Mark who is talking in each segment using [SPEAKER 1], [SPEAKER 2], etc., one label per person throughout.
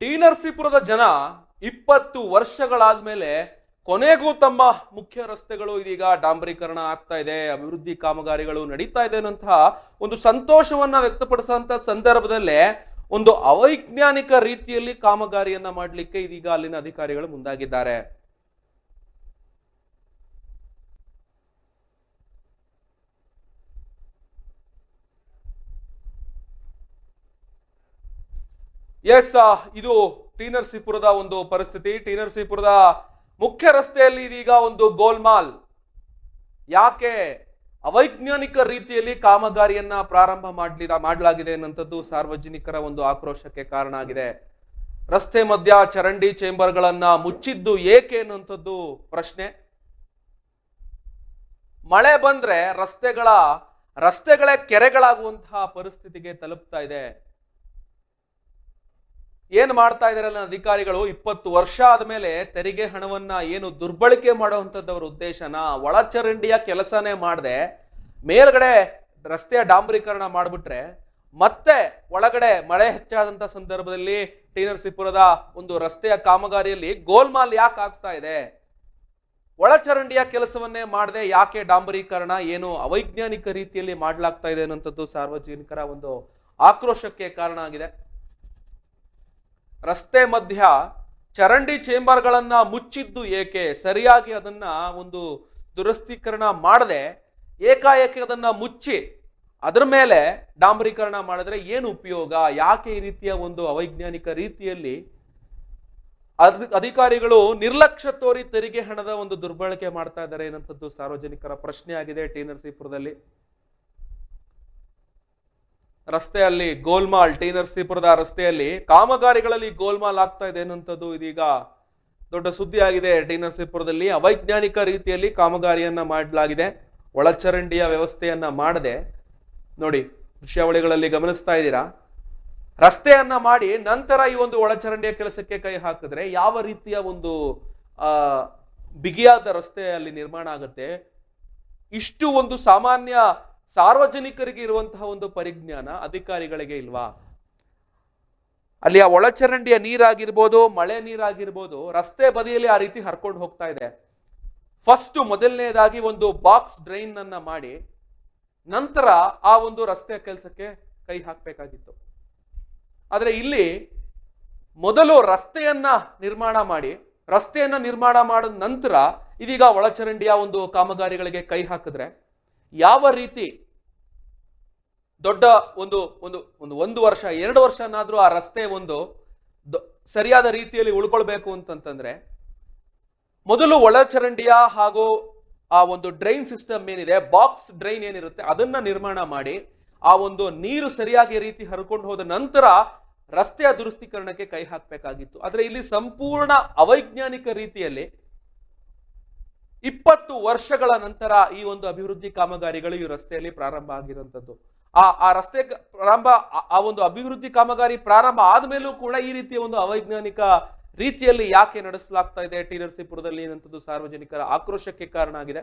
[SPEAKER 1] T ನರಸೀಪುರದ ಜನ 20 ವರ್ಷಗಳಾದ್ಮೇಲೆ ಕೊನೆಗೂ ತಮ್ಮ ಮುಖ್ಯ ರಸ್ತೆಗಳು ಇದೀಗ ಡಾಂಬರೀಕರಣ ಆಗ್ತಾ ಇದೆ, ಅಭಿವೃದ್ಧಿ ಕಾಮಗಾರಿಗಳು ನಡೀತಾ ಇದೆ ಅನ್ನಂತಹ ಒಂದು ಸಂತೋಷವನ್ನ ವ್ಯಕ್ತಪಡಿಸುವಂತ ಸಂದರ್ಭದಲ್ಲೇ ಒಂದು ಅವೈಜ್ಞಾನಿಕ ರೀತಿಯಲ್ಲಿ ಕಾಮಗಾರಿಯನ್ನ ಮಾಡಲಿಕ್ಕೆ ಇದೀಗ ಅಲ್ಲಿನ ಅಧಿಕಾರಿಗಳು ಮುಂದಾಗಿದ್ದಾರೆ. ಎಸ್, ಇದು ಟಿ ನರಸೀಪುರದ ಒಂದು ಪರಿಸ್ಥಿತಿ. ಟಿ ನರಸೀಪುರದ ಮುಖ್ಯ ರಸ್ತೆಯಲ್ಲಿ ಇದೀಗ ಒಂದು ಗೋಲ್ಮಾಲ್. ಯಾಕೆ ಅವೈಜ್ಞಾನಿಕ ರೀತಿಯಲ್ಲಿ ಕಾಮಗಾರಿಯನ್ನ ಪ್ರಾರಂಭ ಮಾಡಲಾಗಿದೆ ಅನ್ನುವಂಥದ್ದು ಸಾರ್ವಜನಿಕರ ಒಂದು ಆಕ್ರೋಶಕ್ಕೆ ಕಾರಣ ಆಗಿದೆ. ರಸ್ತೆ ಮಧ್ಯ ಚರಂಡಿ ಚೇಂಬರ್ಗಳನ್ನ ಮುಚ್ಚಿದ್ದು ಏಕೆ ಅನ್ನುವಂಥದ್ದು ಪ್ರಶ್ನೆ. ಮಳೆ ಬಂದ್ರೆ ರಸ್ತೆಗಳೇ ಕೆರೆಗಳಾಗುವಂತಹ ಪರಿಸ್ಥಿತಿಗೆ ತಲುಪ್ತಾ ಇದೆ. ಏನ್ ಮಾಡ್ತಾ ಇದಾರೆ ಅಧಿಕಾರಿಗಳು? 20 ವರ್ಷ ಆದ್ಮೇಲೆ ತೆರಿಗೆ ಹಣವನ್ನ ಏನು ದುರ್ಬಳಕೆ ಮಾಡುವಂಥದ್ದು ಅವರ ಉದ್ದೇಶನ. ಒಳಚರಂಡಿಯ ಕೆಲಸನೇ ಮಾಡದೆ ಮೇಲ್ಗಡೆ ರಸ್ತೆಯ ಡಾಂಬರೀಕರಣ ಮಾಡಿಬಿಟ್ರೆ ಮತ್ತೆ ಒಳಗಡೆ ಮಳೆ ಹೆಚ್ಚಾದಂತ ಸಂದರ್ಭದಲ್ಲಿ ಟಿ ನರಸೀಪುರದ ಒಂದು ರಸ್ತೆಯ ಕಾಮಗಾರಿಯಲ್ಲಿ ಗೋಲ್ಮಾಲ್ ಯಾಕೆ ಆಗ್ತಾ ಇದೆ? ಒಳಚರಂಡಿಯ ಕೆಲಸವನ್ನೇ ಮಾಡದೆ ಯಾಕೆ ಡಾಂಬರೀಕರಣ ಏನು ಅವೈಜ್ಞಾನಿಕ ರೀತಿಯಲ್ಲಿ ಮಾಡಲಾಗ್ತಾ ಇದೆ ಅನ್ನುವಂಥದ್ದು ಸಾರ್ವಜನಿಕರ ಒಂದು ಆಕ್ರೋಶಕ್ಕೆ ಕಾರಣ ಆಗಿದೆ. ರಸ್ತೆ ಮಧ್ಯ ಚರಂಡಿ ಚೇಂಬರ್ಗಳನ್ನ ಮುಚ್ಚಿದ್ದು ಏಕೆ? ಸರಿಯಾಗಿ ಅದನ್ನ ಒಂದು ದುರಸ್ತೀಕರಣ ಮಾಡದೆ ಏಕಾಏಕಿ ಅದನ್ನ ಮುಚ್ಚಿ ಅದರ ಮೇಲೆ ಡಾಂಬರೀಕರಣ ಮಾಡಿದ್ರೆ ಏನು ಉಪಯೋಗ? ಯಾಕೆ ಈ ರೀತಿಯ ಒಂದು ಅವೈಜ್ಞಾನಿಕ ರೀತಿಯಲ್ಲಿ ಅಧಿಕಾರಿಗಳು ನಿರ್ಲಕ್ಷ್ಯ ತೋರಿ ತೆರಿಗೆ ಹಣದ ಒಂದು ದುರ್ಬಳಕೆ ಮಾಡ್ತಾ ಇದ್ದಾರೆ ಏನಂತದ್ದು ಸಾರ್ವಜನಿಕರ ಪ್ರಶ್ನೆ ಆಗಿದೆ. ಟಿ ನರಸೀಪುರದಲ್ಲಿ ರಸ್ತೆಯಲ್ಲಿ ಗೋಲ್ಮಾಲ್, ಟಿ ನರಸೀಪುರದ ರಸ್ತೆಯಲ್ಲಿ ಕಾಮಗಾರಿಗಳಲ್ಲಿ ಗೋಲ್ಮಾಲ್ ಆಗ್ತಾ ಇದೆ ಅನ್ನುವಂಥದ್ದು ಇದೀಗ ದೊಡ್ಡ ಸುದ್ದಿ ಆಗಿದೆ. ಟಿ ನರಸೀಪುರದಲ್ಲಿ ಅವೈಜ್ಞಾನಿಕ ರೀತಿಯಲ್ಲಿ ಕಾಮಗಾರಿಯನ್ನ ಮಾಡಲಾಗಿದೆ. ಒಳಚರಂಡಿಯ ವ್ಯವಸ್ಥೆಯನ್ನ ಮಾಡದೆ ನೋಡಿ, ದೃಶ್ಯಾವಳಿಗಳಲ್ಲಿ ಗಮನಿಸ್ತಾ ಇದ್ದೀರಾ. ರಸ್ತೆಯನ್ನ ಮಾಡಿ ನಂತರ ಈ ಒಂದು ಒಳಚರಂಡಿಯ ಕೆಲಸಕ್ಕೆ ಕೈ ಹಾಕಿದ್ರೆ ಯಾವ ರೀತಿಯ ಒಂದು ಬಿಗಿಯಾದ ರಸ್ತೆ ಅಲ್ಲಿ ನಿರ್ಮಾಣ ಆಗುತ್ತೆ? ಇಷ್ಟು ಒಂದು ಸಾಮಾನ್ಯ ಸಾರ್ವಜನಿಕರಿಗೆ ಇರುವಂತಹ ಒಂದು ಪರಿಜ್ಞಾನ ಅಧಿಕಾರಿಗಳಿಗೆ ಇಲ್ವಾ? ಅಲ್ಲಿ ಆ ಒಳಚರಂಡಿಯ ನೀರಾಗಿರ್ಬೋದು, ಮಳೆ ನೀರಾಗಿರ್ಬೋದು, ರಸ್ತೆ ಬದಿಯಲ್ಲಿ ಆ ರೀತಿ ಹರ್ಕೊಂಡು ಹೋಗ್ತಾ ಇದೆ. ಮೊದಲನೇದಾಗಿ ಒಂದು ಬಾಕ್ಸ್ ಡ್ರೈನ್ ಅನ್ನ ಮಾಡಿ ನಂತರ ಆ ಒಂದು ರಸ್ತೆಯ ಕೆಲಸಕ್ಕೆ ಕೈ ಹಾಕಬೇಕಾಗಿತ್ತು. ಆದ್ರೆ ಇಲ್ಲಿ ಮೊದಲು ರಸ್ತೆಯನ್ನ ನಿರ್ಮಾಣ ಮಾಡಿದ ನಂತರ ಇದೀಗ ಒಳಚರಂಡಿಯ ಒಂದು ಕಾಮಗಾರಿಗಳಿಗೆ ಕೈ ಹಾಕಿದ್ರೆ ಯಾವ ರೀತಿ ದೊಡ್ಡ ಒಂದು ವರ್ಷ 2 ವರ್ಷನಾದ್ರೂ ಆ ರಸ್ತೆ ಒಂದು ಸರಿಯಾದ ರೀತಿಯಲ್ಲಿ ಉಳ್ಕೊಳ್ಬೇಕು ಅಂತಂತಂದ್ರೆ ಮೊದಲು ಒಳಚರಂಡಿಯ ಹಾಗೂ ಆ ಒಂದು ಡ್ರೈನ್ ಸಿಸ್ಟಮ್ ಏನಿದೆ, ಬಾಕ್ಸ್ ಡ್ರೈನ್ ಏನಿರುತ್ತೆ ಅದನ್ನ ನಿರ್ಮಾಣ ಮಾಡಿ ಆ ಒಂದು ನೀರು ಸರಿಯಾಗಿ ರೀತಿ ಹರ್ಕೊಂಡು ಹೋದ ನಂತರ ರಸ್ತೆಯ ದುರಸ್ತೀಕರಣಕ್ಕೆ ಕೈ ಹಾಕಬೇಕಾಗಿತ್ತು. ಆದ್ರೆ ಇಲ್ಲಿ ಸಂಪೂರ್ಣ ಅವೈಜ್ಞಾನಿಕ ರೀತಿಯಲ್ಲಿ 20 ವರ್ಷಗಳ ನಂತರ ಈ ಒಂದು ಅಭಿವೃದ್ಧಿ ಕಾಮಗಾರಿಗಳು ಈ ರಸ್ತೆಯಲ್ಲಿ ಪ್ರಾರಂಭ ಆಗಿರುವಂತದ್ದು. ಆ ರಸ್ತೆ ಪ್ರಾರಂಭ, ಆ ಒಂದು ಅಭಿವೃದ್ಧಿ ಕಾಮಗಾರಿ ಪ್ರಾರಂಭ ಆದ್ಮೇಲೂ ಕೂಡ ಈ ರೀತಿಯ ಒಂದು ಅವೈಜ್ಞಾನಿಕ ರೀತಿಯಲ್ಲಿ ಯಾಕೆ ನಡೆಸಲಾಗ್ತಾ ಇದೆ ಟಿ ನರಸೀಪುರದಲ್ಲಿ ಅನ್ನುವಂಥದ್ದು ಸಾರ್ವಜನಿಕರ ಆಕ್ರೋಶಕ್ಕೆ ಕಾರಣ ಆಗಿದೆ.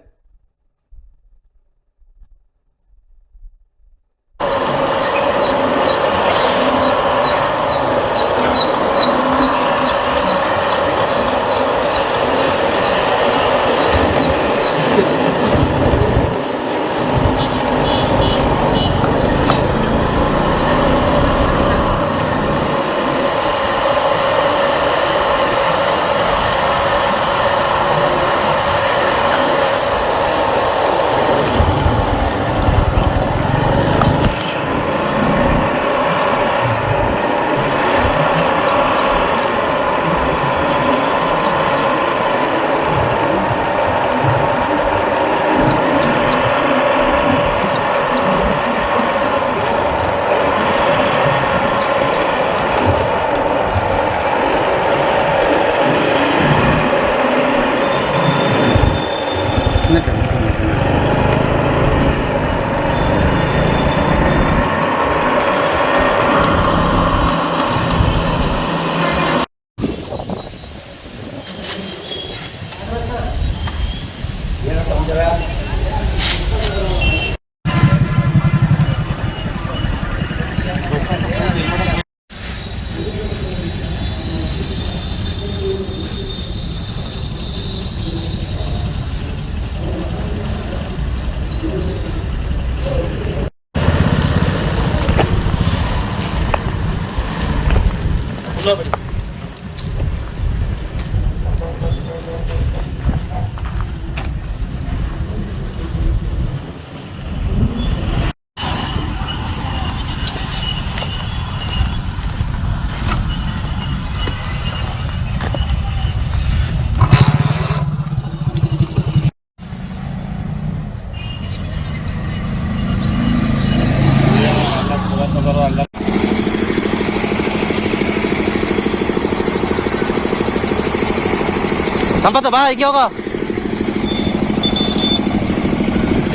[SPEAKER 2] ಸಂಪತ್ತ ಬಾ ಈಗ ಹೋಗ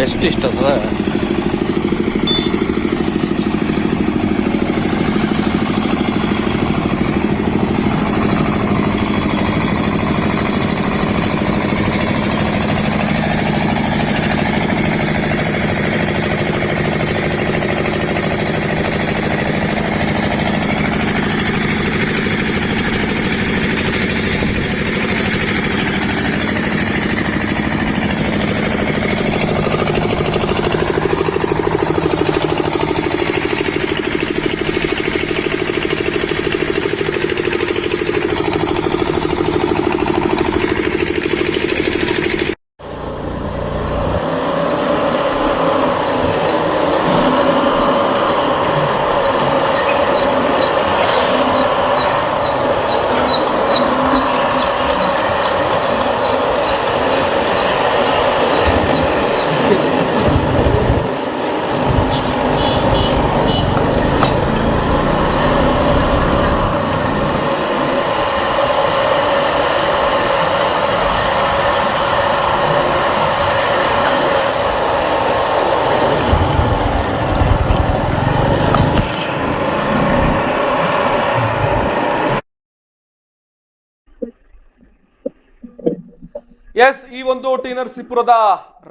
[SPEAKER 2] ಎಷ್ಟು ಇಷ್ಟ ಅದ
[SPEAKER 1] ಎಸ್, ಈ ಒಂದು ಟಿ ನರಸೀಪುರದ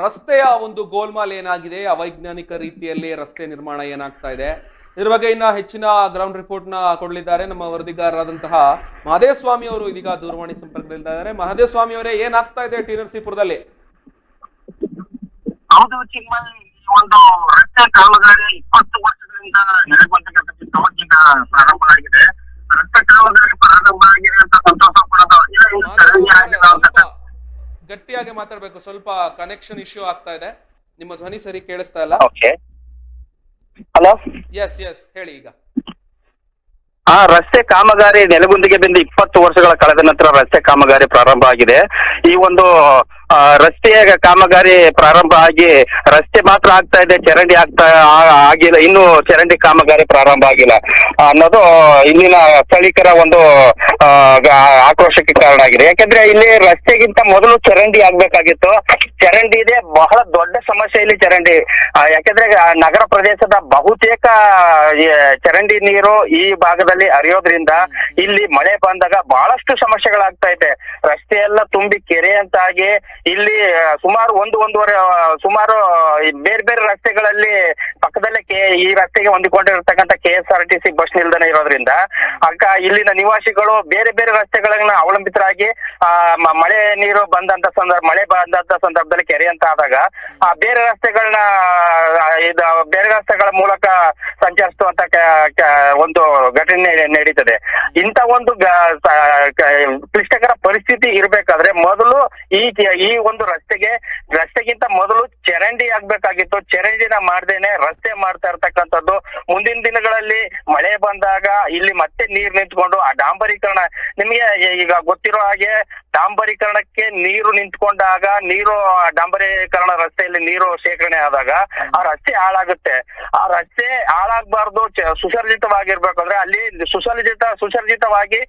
[SPEAKER 1] ರಸ್ತೆಯ ಒಂದು ಗೋಲ್ಮಾಲ್ ಏನಾಗಿದೆ, ಅವೈಜ್ಞಾನಿಕ ರೀತಿಯಲ್ಲಿ ರಸ್ತೆ ನಿರ್ಮಾಣ ಏನಾಗ್ತಾ ಇದೆ, ಇದ್ರ ಬಗ್ಗೆ ಇನ್ನ ಹೆಚ್ಚಿನ ಗ್ರೌಂಡ್ ರಿಪೋರ್ಟ್ ನ ಕೊಡಲಿದ್ದಾರೆ ನಮ್ಮ ವರದಿಗಾರರಾದಂತಹ ಮಹದೇವಸ್ವಾಮಿ ಅವರು. ಇದೀಗ ದೂರವಾಣಿ ಸಂಪರ್ಕದಲ್ಲಿದ್ದಾರೆ. ಮಹದೇವಸ್ವಾಮಿ ಅವರೇ, ಏನಾಗ್ತಾ ಇದೆ ಟಿ ನರಸೀಪುರದಲ್ಲಿ?
[SPEAKER 3] ಹೌದು ಚಿನ್ಮಯ್, ಒಂದು ರಸ್ತೆ ಕಾಮಗಾರಿ 20 ವರ್ಷಗಳಿಂದ ನೆಲೆಗೊಂಡಿರ್ತಕ್ಕಂಥ ಈಗ ಪ್ರಾರಂಭ ಆಗಿದೆ. ರಸ್ತೆ ಕಾಮಗಾರಿ ಪ್ರಾರಂಭ ಆಗಿದೆ ಅಂತ ಸಂತೋಷ ಪಡೋದು.
[SPEAKER 1] ಗಟ್ಟಿಯಾಗಿ ಮಾತಾಡ್ಬೇಕು, ಸ್ವಲ್ಪ ಕನೆಕ್ಷನ್ ಇಶ್ಯೂ ಆಗ್ತಾ ಇದೆ, ನಿಮ್ಮ ಧ್ವನಿ ಸರಿ ಕೇಳಿಸ್ತಾ ಇಲ್ಲ.
[SPEAKER 3] ಹಲೋ,
[SPEAKER 1] ಎಸ್ ಎಸ್ ಹೇಳಿ ಈಗ.
[SPEAKER 3] ರಸ್ತೆ ಕಾಮಗಾರಿ ನೆಲಗುಂದಿಗೆ ಬಂದು 20 ವರ್ಷಗಳ ಕಳೆದ ನಂತರ ರಸ್ತೆ ಕಾಮಗಾರಿ ಪ್ರಾರಂಭ ಆಗಿದೆ. ಈ ಒಂದು ರಸ್ತೆಯ ಕಾಮಗಾರಿ ಪ್ರಾರಂಭ ಆಗಿ ರಸ್ತೆ ಮಾತ್ರ ಆಗ್ತಾ ಇದೆ, ಚರಂಡಿ ಆಗಿಲ್ಲ, ಇನ್ನು ಚರಂಡಿ ಕಾಮಗಾರಿ ಪ್ರಾರಂಭ ಆಗಿಲ್ಲ ಅನ್ನೋದು ಇಲ್ಲಿನ ಸ್ಥಳೀಕರ ಒಂದು ಆಕ್ರೋಶಕ್ಕೆ ಕಾರಣ ಆಗಿದೆ. ಯಾಕೆಂದ್ರೆ ಇಲ್ಲಿ ರಸ್ತೆಗಿಂತ ಮೊದಲು ಚರಂಡಿ ಆಗ್ಬೇಕಾಗಿತ್ತು. ಚರಂಡಿ ಇದೆ, ಬಹಳ ದೊಡ್ಡ ಸಮಸ್ಯೆ ಇಲ್ಲಿ ಚರಂಡಿ. ಯಾಕೆಂದ್ರೆ ನಗರ ಪ್ರದೇಶದ ಬಹುತೇಕ ಚರಂಡಿ ನೀರು ಈ ಭಾಗದಲ್ಲಿ ಹರಿಯೋದ್ರಿಂದ ಇಲ್ಲಿ ಮಳೆ ಬಂದಾಗ ಬಹಳಷ್ಟು ಸಮಸ್ಯೆಗಳಾಗ್ತಾ ಇದೆ. ರಸ್ತೆ ಎಲ್ಲ ತುಂಬಿ ಕೆರೆ ಅಂತಾಗಿ ಇಲ್ಲಿ ಸುಮಾರು ಸುಮಾರು ಬೇರೆ ಬೇರೆ ರಸ್ತೆಗಳಲ್ಲಿ ಪಕ್ಕದಲ್ಲೇ ಈ ರಸ್ತೆಗೆ ಹೊಂದಿಕೊಂಡಿರತಕ್ಕಂಥ KSRTC ಬಸ್ ನಿಲ್ದಾಣ ಇರೋದ್ರಿಂದ ಇಲ್ಲಿನ ನಿವಾಸಿಗಳು ಬೇರೆ ಬೇರೆ ರಸ್ತೆಗಳನ್ನ ಅವಲಂಬಿತರಾಗಿ ಮಳೆ ಬಂದಂತ ಸಂದರ್ಭದಲ್ಲಿ ಕೆರೆ ಅಂತ ಆದಾಗ ಬೇರೆ ರಸ್ತೆಗಳ ಮೂಲಕ ಸಂಚರಿಸುವಂತ ಒಂದು ಘಟನೆ ನಡೀತದೆ. ಇಂತ ಒಂದು ಕ್ಲಿಷ್ಟಕರ ಪರಿಸ್ಥಿತಿ ಇರ್ಬೇಕಾದ್ರೆ ಮೊದಲು ಈ ಒಂದು ರಸ್ತೆಗಿಂತ ಮೊದಲು ಚರಂಡಿ ಆಗ್ಬೇಕಾಗಿತ್ತು. ಚರಂಡಿನ ಮಾಡ್ದೇನೆ ರಸ್ತೆ ಮಾಡ್ತಾ ಇರ್ತಕ್ಕಂಥದ್ದು. ಮುಂದಿನ ದಿನಗಳಲ್ಲಿ ಮಳೆ ಬಂದಾಗ ಇಲ್ಲಿ ಮತ್ತೆ ನೀರ್ ನಿಂತ್ಕೊಂಡು ಆ ಡಾಂಬರೀಕರಣ, ನಿಮಗೆ ಈಗ ಗೊತ್ತಿರೋ ಹಾಗೆ ಡಾಂಬರೀಕರಣಕ್ಕೆ ನೀರು ನಿಂತ್ಕೊಂಡಾಗ ಡಾಂಬರೀಕರಣ ರಸ್ತೆಯಲ್ಲಿ ನೀರು ಶೇಖರಣೆ ಆದಾಗ ಆ ರಸ್ತೆ ಹಾಳಾಗುತ್ತೆ. ಆ ರಸ್ತೆ ಹಾಳಾಗಬಾರ್ದು, ಸುಸರ್ಜಿತವಾಗಿರ್ಬೇಕಂದ್ರೆ ಅಲ್ಲಿ ಸುಸರ್ಜಿತವಾಗಿ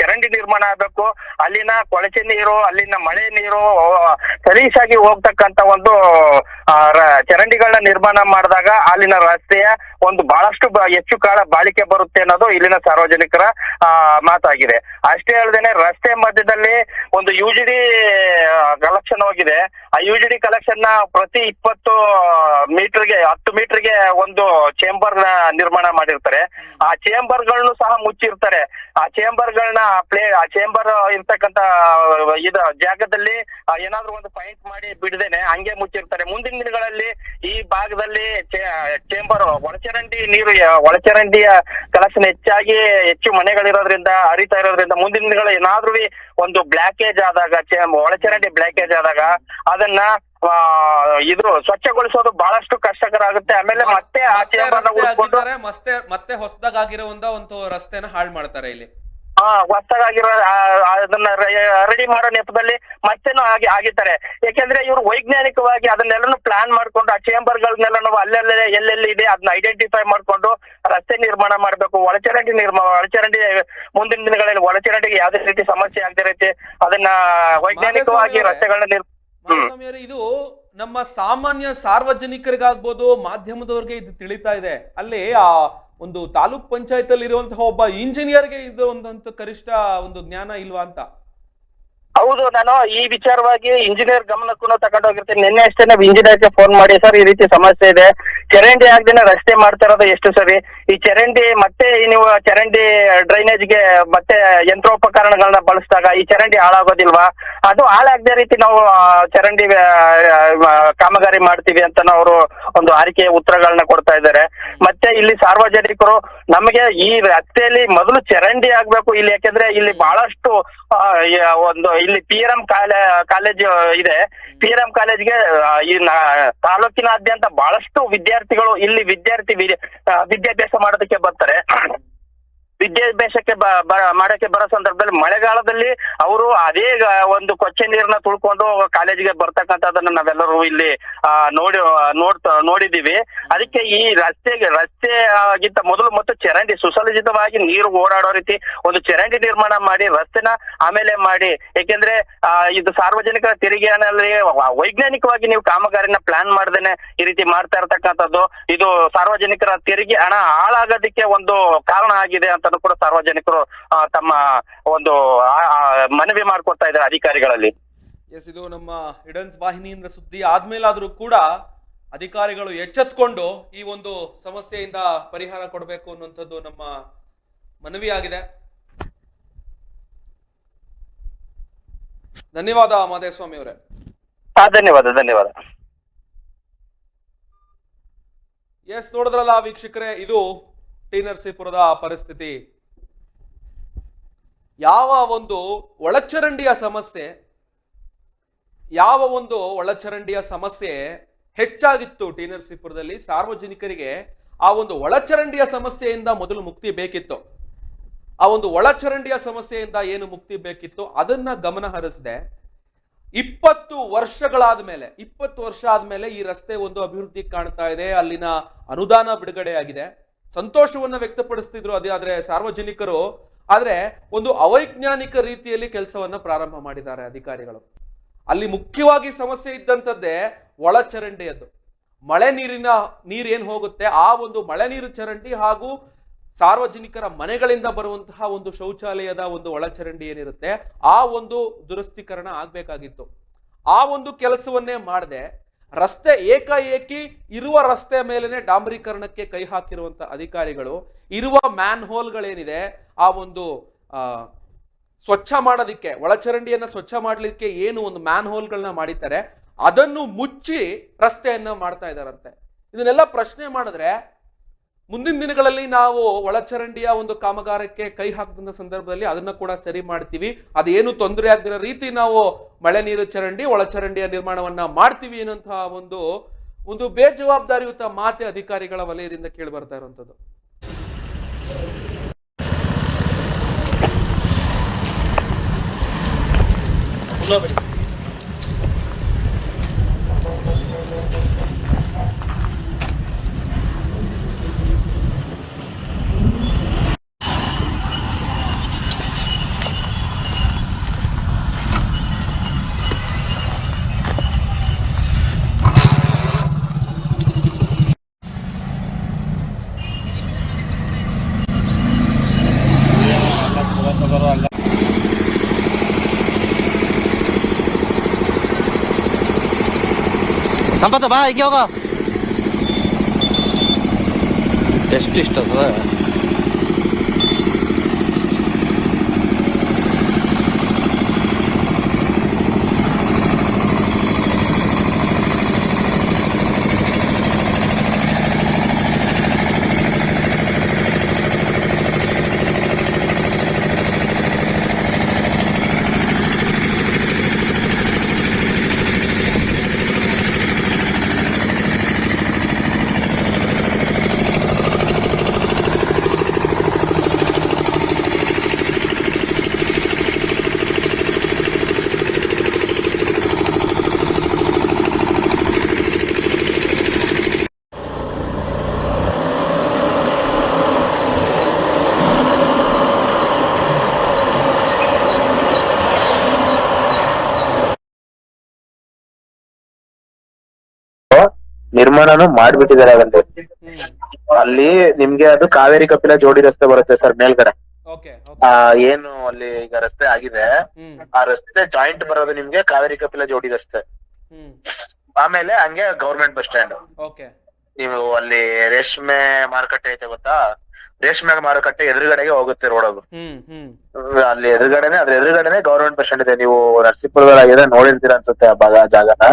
[SPEAKER 3] ಚರಂಡಿ ನಿರ್ಮಾಣ ಆಗ್ಬೇಕು. ಅಲ್ಲಿನ ಕೊಳಚೆ ನೀರು, ಅಲ್ಲಿನ ಮಳೆ ನೀರು ಸಲೀಸಾಗಿ ಹೋಗ್ತಕ್ಕಂತ ಒಂದು ಚರಂಡಿಗಳನ್ನ ನಿರ್ಮಾಣ ಮಾಡಿದಾಗ ಅಲ್ಲಿನ ರಸ್ತೆಯ ಒಂದು ಬಹಳಷ್ಟು ಹೆಚ್ಚು ಕಾಲ ಬಾಳಿಕೆ ಬರುತ್ತೆ ಅನ್ನೋದು ಇಲ್ಲಿನ ಸಾರ್ವಜನಿಕರ ಮಾತಾಗಿದೆ. ಅಷ್ಟೇ ಅಲ್ಲದೇನೆ ರಸ್ತೆ ಮಧ್ಯದಲ್ಲಿ ಒಂದು UGD ಕಲೆಕ್ಷನ್ ಹೋಗಿದೆ. ಆ UGD ಕಲೆಕ್ಷನ್ ನ ಪ್ರತಿ 10 ಮೀಟರ್ಗೆ ಒಂದು ಚೇಂಬರ್ ನಿರ್ಮಾಣ ಮಾಡಿರ್ತಾರೆ. ಆ ಚೇಂಬರ್ ಗಳನ್ನು ಸಹ ಮುಚ್ಚಿರ್ತಾರೆ. ಆ ಚೇಂಬರ್ ಇರ್ತಕ್ಕಂತ ಜಾಗದಲ್ಲಿ ಏನಾದ್ರು ಒಂದು ಪಾಯಿಂಟ್ ಮಾಡಿ ಬಿಡದೇನೆ ಹಂಗೆ ಮುಚ್ಚಿರ್ತಾರೆ. ಮುಂದಿನ ದಿನಗಳಲ್ಲಿ ಈ ಭಾಗದಲ್ಲಿ ಚೇಂಬರ್ ಒಳಚರಂಡಿಯ ಕಲೆಕ್ಷನ್ ಹೆಚ್ಚು ಮನೆಗಳಿರೋದ್ರಿಂದ ಹರಿತಾ ಇರೋದ್ರಿಂದ ಮುಂದಿನ ದಿನಗಳು ಏನಾದ್ರೂ ಒಂದು ಬ್ಲಾಕೇಜ್ ಆದಾಗ ಒಳಚರಂಡಿ ಬ್ಲಾಕೇಜ್ ಆದಾಗ ಅದನ್ನ ಇದು ಸ್ವಚ್ಛಗೊಳಿಸೋದು ಬಹಳಷ್ಟು ಕಷ್ಟಕರ ಆಗುತ್ತೆ. ಆಮೇಲೆ ಮತ್ತೆ ಆ ಚೇಂಬರ್ನ ಉಳಿಸ್ಕೊಂಡು
[SPEAKER 1] ಮತ್ತೆ ಹೊಸದಾಗಿರೋ ಒಂದು ರಸ್ತೆನ ಹಾಳು ಮಾಡ್ತಾರೆ ಇಲ್ಲಿ.
[SPEAKER 3] ಹೊಸದಾಗಿರೋ ಅದನ್ನ ರೆಡಿ ಮಾಡೋ ನೆಪದಲ್ಲಿ ಮತ್ತೇನು ಆಗಿದ್ದಾರೆ. ಯಾಕೆಂದ್ರೆ ಇವರು ವೈಜ್ಞಾನಿಕವಾಗಿ ಅದನ್ನೆಲ್ಲನು ಪ್ಲಾನ್ ಮಾಡ್ಕೊಂಡು ಆ ಚೇಂಬರ್ಗಳನ್ನೆಲ್ಲ ನಾವು ಅಲ್ಲೆಲ್ಲ ಎಲ್ಲೆಲ್ಲಿ ಇದೆ ಅದನ್ನ ಐಡೆಂಟಿಫೈ ಮಾಡ್ಕೊಂಡು ರಸ್ತೆ ನಿರ್ಮಾಣ ಮಾಡ್ಬೇಕು. ಒಳಚರಂಡಿ ಮುಂದಿನ ದಿನಗಳಲ್ಲಿ ಒಳಚರಂಡಿಗೆ ಯಾವುದೇ ರೀತಿ ಸಮಸ್ಯೆ ಆಗದಿರತ್ತೆ ಅದನ್ನ ವೈಜ್ಞಾನಿಕವಾಗಿ ರಸ್ತೆಗಳನ್ನ
[SPEAKER 1] ಇದು ನಮ್ಮ ಸಾಮಾನ್ಯ ಸಾರ್ವಜನಿಕರಿಗಾಗ್ಬೋದು, ಮಾಧ್ಯಮದವ್ರಿಗೆ ಇದು ತಿಳಿತಾ ಇದೆ. ಅಲ್ಲಿ ಆ ಒಂದು ತಾಲೂಕ್ ಪಂಚಾಯತ್ ಅಲ್ಲಿ ಇರುವಂತಹ ಒಬ್ಬ ಇಂಜಿನಿಯರ್ಗೆ ಇದು ಒಂದಂತ ಕನಿಷ್ಠ ಒಂದು ಜ್ಞಾನ ಇಲ್ವಾ ಅಂತ.
[SPEAKER 3] ಹೌದು, ನಾನು ಈ ವಿಚಾರವಾಗಿ ಇಂಜಿನಿಯರ್ ಗಮನಕ್ಕೂ ತಗೊಂಡೋಗಿರ್ತೀನಿ. ನಿನ್ನೆ ಅಷ್ಟೇ ನಾವು ಇಂಜಿನಿಯರ್ಗೆ ಫೋನ್ ಮಾಡಿ, ಸರ್ ಈ ರೀತಿ ಸಮಸ್ಯೆ ಇದೆ, ಚರಂಡಿ ಆಗದೇನೆ ರಸ್ತೆ ಮಾಡ್ತಾ ಇರೋದು ಎಷ್ಟು ಸರಿ, ಈ ಚರಂಡಿ ಮತ್ತೆ ನೀವು ಚರಂಡಿ ಡ್ರೈನೇಜ್ಗೆ ಮತ್ತೆ ಯಂತ್ರೋಪಕರಣಗಳನ್ನ ಬಳಸಿದಾಗ ಈ ಚರಂಡಿ ಹಾಳಾಗೋದಿಲ್ವಾ, ಅದು ಹಾಳಾಗದೆ ರೀತಿ ನಾವು ಚರಂಡಿ ಕಾಮಗಾರಿ ಮಾಡ್ತೀವಿ ಅಂತ ಅವರು ಒಂದು ಆರಿಕೆಯ ಉತ್ತರಗಳನ್ನ ಕೊಡ್ತಾ ಇದ್ದಾರೆ. ಮತ್ತೆ ಇಲ್ಲಿ ಸಾರ್ವಜನಿಕರು ನಮಗೆ ಈ ರಸ್ತೆಯಲ್ಲಿ ಮೊದಲು ಚರಂಡಿ ಆಗ್ಬೇಕು ಇಲ್ಲಿ, ಯಾಕೆಂದ್ರೆ ಇಲ್ಲಿ ಬಹಳಷ್ಟು ಒಂದು ಇಲ್ಲಿ PRM ಕಾಲೇಜ್ ಇದೆ. PRM ಕಾಲೇಜ್ಗೆ ಈ ತಾಲೂಕಿನಾದ್ಯಂತ ಬಹಳಷ್ಟು ವಿದ್ಯಾರ್ಥಿಗಳು ಇಲ್ಲಿ ವಿದ್ಯಾಭ್ಯಾಸ ಮಾಡೋದಕ್ಕೆ ಬರ್ತಾರೆ. ವಿದ್ಯಾಭ್ಯಾಸಕ್ಕೆ ಮಾಡಕ್ಕೆ ಬರೋ ಸಂದರ್ಭದಲ್ಲಿ ಮಳೆಗಾಲದಲ್ಲಿ ಅವರು ಅದೇ ಒಂದು ಕೊಚ್ಚೆ ನೀರನ್ನ ತುಳ್ಕೊಂಡು ಕಾಲೇಜಿಗೆ ಬರ್ತಕ್ಕಂಥದ್ದನ್ನ ನಾವೆಲ್ಲರೂ ಇಲ್ಲಿ ನೋಡಿದೀವಿ. ಅದಕ್ಕೆ ಈ ರಸ್ತೆಗಿಂತ ಮೊದಲು ಮತ್ತು ಚರಂಡಿ ಸುಸಜ್ಜಿತವಾಗಿ ನೀರು ಓಡಾಡೋ ರೀತಿ ಒಂದು ಚರಂಡಿ ನಿರ್ಮಾಣ ಮಾಡಿ ರಸ್ತೆನ ಆಮೇಲೆ ಮಾಡಿ. ಯಾಕೆಂದ್ರೆ ಇದು ಸಾರ್ವಜನಿಕರ ತೆರಿಗೆನಲ್ಲಿ ವೈಜ್ಞಾನಿಕವಾಗಿ ನೀವು ಕಾಮಗಾರಿನ ಪ್ಲಾನ್ ಮಾಡ್ದೇನೆ ಈ ರೀತಿ ಮಾಡ್ತಾ ಇರ್ತಕ್ಕಂಥದ್ದು ಇದು ಸಾರ್ವಜನಿಕರ ತೆರಿಗೆ ಹಣ ಹಾಳಾಗೋದಕ್ಕೆ ಒಂದು ಕಾರಣ ಆಗಿದೆ ಅಂತ ಕೂಡ ಸಾರ್ವಜನಿಕರು ತಮ್ಮ ಒಂದು ಮನವಿ ಮಾಡ್ಕೊಡ್ತಾ ಇದ್ದಾರೆ ಅಧಿಕಾರಿಗಳಲ್ಲಿ.
[SPEAKER 1] ಎಸ್, ಇದು ನಮ್ಮ ಹಿಡನ್ಸ್ ವಾಹಿನಿಯಿಂದ ಸುದ್ದಿ ಆದ್ಮೇಲಾದ್ರೂ ಕೂಡ ಅಧಿಕಾರಿಗಳು ಎಚ್ಚೆತ್ಕೊಂಡು ಈ ಒಂದು ಸಮಸ್ಯೆಯಿಂದ ಪರಿಹಾರ ಕೊಡಬೇಕು ಅನ್ನುವಂಥದ್ದು ನಮ್ಮ ಮನವಿ ಆಗಿದೆ. ಧನ್ಯವಾದ ಮಾದೇಸ್ವಾಮಿ ಅವರೇ.
[SPEAKER 3] ಧನ್ಯವಾದ.
[SPEAKER 1] ಎಸ್, ನೋಡಿದ್ರಲ್ಲ ವೀಕ್ಷಕರೇ, ಇದು ಟಿ ನರಸೀಪುರದ ಪರಿಸ್ಥಿತಿ. ಯಾವ ಒಂದು ಒಳಚರಂಡಿಯ ಸಮಸ್ಯೆ ಹೆಚ್ಚಾಗಿತ್ತು ಟಿ ನರಸೀಪುರದಲ್ಲಿ, ಸಾರ್ವಜನಿಕರಿಗೆ ಆ ಒಂದು ಒಳಚರಂಡಿಯ ಸಮಸ್ಯೆಯಿಂದ ಮೊದಲು ಮುಕ್ತಿ ಬೇಕಿತ್ತು. ಆ ಒಂದು ಒಳಚರಂಡಿಯ ಸಮಸ್ಯೆಯಿಂದ ಏನು ಮುಕ್ತಿ ಬೇಕಿತ್ತು ಅದನ್ನ ಗಮನ ಹರಿಸದೆ 20 ವರ್ಷ ಆದ್ಮೇಲೆ ಈ ರಸ್ತೆ ಒಂದು ಅಭಿವೃದ್ಧಿ ಕಾಣ್ತಾ ಇದೆ, ಅಲ್ಲಿನ ಅನುದಾನ ಬಿಡುಗಡೆ ಆಗಿದೆ, ಸಂತೋಷವನ್ನ ವ್ಯಕ್ತಪಡಿಸ್ತಿದ್ರು. ಆದ್ರೆ ಸಾರ್ವಜನಿಕರು ಆದ್ರೆ ಒಂದು ಅವೈಜ್ಞಾನಿಕ ರೀತಿಯಲ್ಲಿ ಕೆಲಸವನ್ನ ಪ್ರಾರಂಭ ಮಾಡಿದ್ದಾರೆ ಅಧಿಕಾರಿಗಳು. ಅಲ್ಲಿ ಮುಖ್ಯವಾಗಿ ಸಮಸ್ಯೆ ಇದ್ದಂಥದ್ದೇ ಒಳಚರಂಡಿಯದ್ದು. ಮಳೆ ನೀರೇನ್ ಹೋಗುತ್ತೆ ಆ ಒಂದು ಮಳೆ ನೀರು ಚರಂಡಿ ಹಾಗೂ ಸಾರ್ವಜನಿಕರ ಮನೆಗಳಿಂದ ಬರುವಂತಹ ಒಂದು ಶೌಚಾಲಯದ ಒಂದು ಒಳಚರಂಡಿ ಏನಿರುತ್ತೆ ಆ ಒಂದು ದುರಸ್ತೀಕರಣ ಆಗ್ಬೇಕಾಗಿತ್ತು. ಆ ಒಂದು ಕೆಲಸವನ್ನೇ ಮಾಡದೆ ರಸ್ತೆ ಏಕಾಏಕಿ ಇರುವ ರಸ್ತೆ ಮೇಲೆನೆ ಡಾಂಬರೀಕರಣಕ್ಕೆ ಕೈ ಹಾಕಿರುವಂತ ಅಧಿಕಾರಿಗಳು ಇರುವ ಮ್ಯಾನ್ ಹೋಲ್ಗಳೇನಿದೆ ಆ ಒಂದು ಸ್ವಚ್ಛ ಮಾಡೋದಿಕ್ಕೆ, ಒಳಚರಂಡಿಯನ್ನ ಸ್ವಚ್ಛ ಮಾಡ್ಲಿಕ್ಕೆ ಏನು ಒಂದು ಮ್ಯಾನ್ ಹೋಲ್ಗಳನ್ನ ಮಾಡಿದ್ದಾರೆ ಅದನ್ನು ಮುಚ್ಚಿ ರಸ್ತೆಯನ್ನ ಮಾಡ್ತಾ ಇದ್ದಾರಂತೆ. ಇದನ್ನೆಲ್ಲ ಪ್ರಶ್ನೆ ಮಾಡಿದ್ರೆ ಮುಂದಿನ ದಿನಗಳಲ್ಲಿ ನಾವು ಒಳಚರಂಡಿಯ ಒಂದು ಕಾಮಗಾರಕ್ಕೆ ಕೈ ಹಾಕಿದ ಸಂದರ್ಭದಲ್ಲಿ ಅದನ್ನ ಕೂಡ ಸರಿ ಮಾಡ್ತೀವಿ, ಅದೇನು ತೊಂದರೆ ಆಗದಿರೋ ರೀತಿ ನಾವು ಮಳೆ ನೀರು ಚರಂಡಿ ಒಳಚರಂಡಿಯ ನಿರ್ಮಾಣವನ್ನ ಮಾಡ್ತೀವಿ ಅನ್ನುವಂತಹ ಒಂದು ಬೇಜವಾಬ್ದಾರಿಯುತ ಮಾತೆ ಅಧಿಕಾರಿಗಳ ವಲಯದಿಂದ ಕೇಳಿ ಬರ್ತಾ ಇರುವಂತದ್ದು.
[SPEAKER 2] ಸಂಪತ್ತ ಬಾ ಈಗ ಹೋಗ. ಎಷ್ಟು ಇಷ್ಟ
[SPEAKER 4] ನಿರ್ಮಾಣನೂ ಮಾಡ್ಬಿಟ್ಟಿದ್ದಾರೆ ಅದಲ್ಲಿ.
[SPEAKER 1] ಹ್ಮ್
[SPEAKER 4] ಅಲ್ಲಿ ನಿಮ್ಗೆ ಅದು ಕಾವೇರಿ ಕಪಿಲ ಜೋಡಿ ರಸ್ತೆ ಬರುತ್ತೆ ಸರ್ ಮೇಲ್ಗಡೆ.
[SPEAKER 1] ಓಕೆ
[SPEAKER 4] ಆ ಏನು ಅಲ್ಲಿ ಈಗ ರಸ್ತೆ ಆಗಿದೆ,
[SPEAKER 1] ಹ್ಮ್
[SPEAKER 4] ಆ ರಸ್ತೆ ಜಾಯಿಂಟ್ ಬರೋದು ನಿಮ್ಗೆ ಕಾವೇರಿ ಕಪಿಲ ಜೋಡಿ ರಸ್ತೆ.
[SPEAKER 1] ಹ್ಮ್
[SPEAKER 4] ಆಮೇಲೆ ಹಂಗೆ ಗೌರ್ಮೆಂಟ್ ಬಸ್ ಸ್ಟ್ಯಾಂಡ್.
[SPEAKER 1] ಓಕೆ
[SPEAKER 4] ನೀವು ಅಲ್ಲಿ ರೇಷ್ಮೆ ಮಾರುಕಟ್ಟೆ ಐತೆ ಗೊತ್ತಾ, ರೇಷ್ಮೆ ಮಾರುಕಟ್ಟೆ ಎದುರುಗಡೆಗೆ ಹೋಗುತ್ತೆ ರೋಡ್ ಅದು.
[SPEAKER 1] ಹ್ಮ್ ಹ್ಮ್
[SPEAKER 4] ಅಲ್ಲಿ ಎದುರುಗಡೆನೆ ಅದ್ರ ಎದುರುಗಡೆನೆ ಗೌರ್ಮೆಂಟ್ ಬಸ್ ಸ್ಟ್ಯಾಂಡ್ ಇದೆ. ನೀವು ನರಸೀಪುರದಲ್ಲಾಗಿದೆ ನೋಡಿರ್ತೀರಾ ಅನ್ಸುತ್ತೆ ಆ ಜಾಗನ.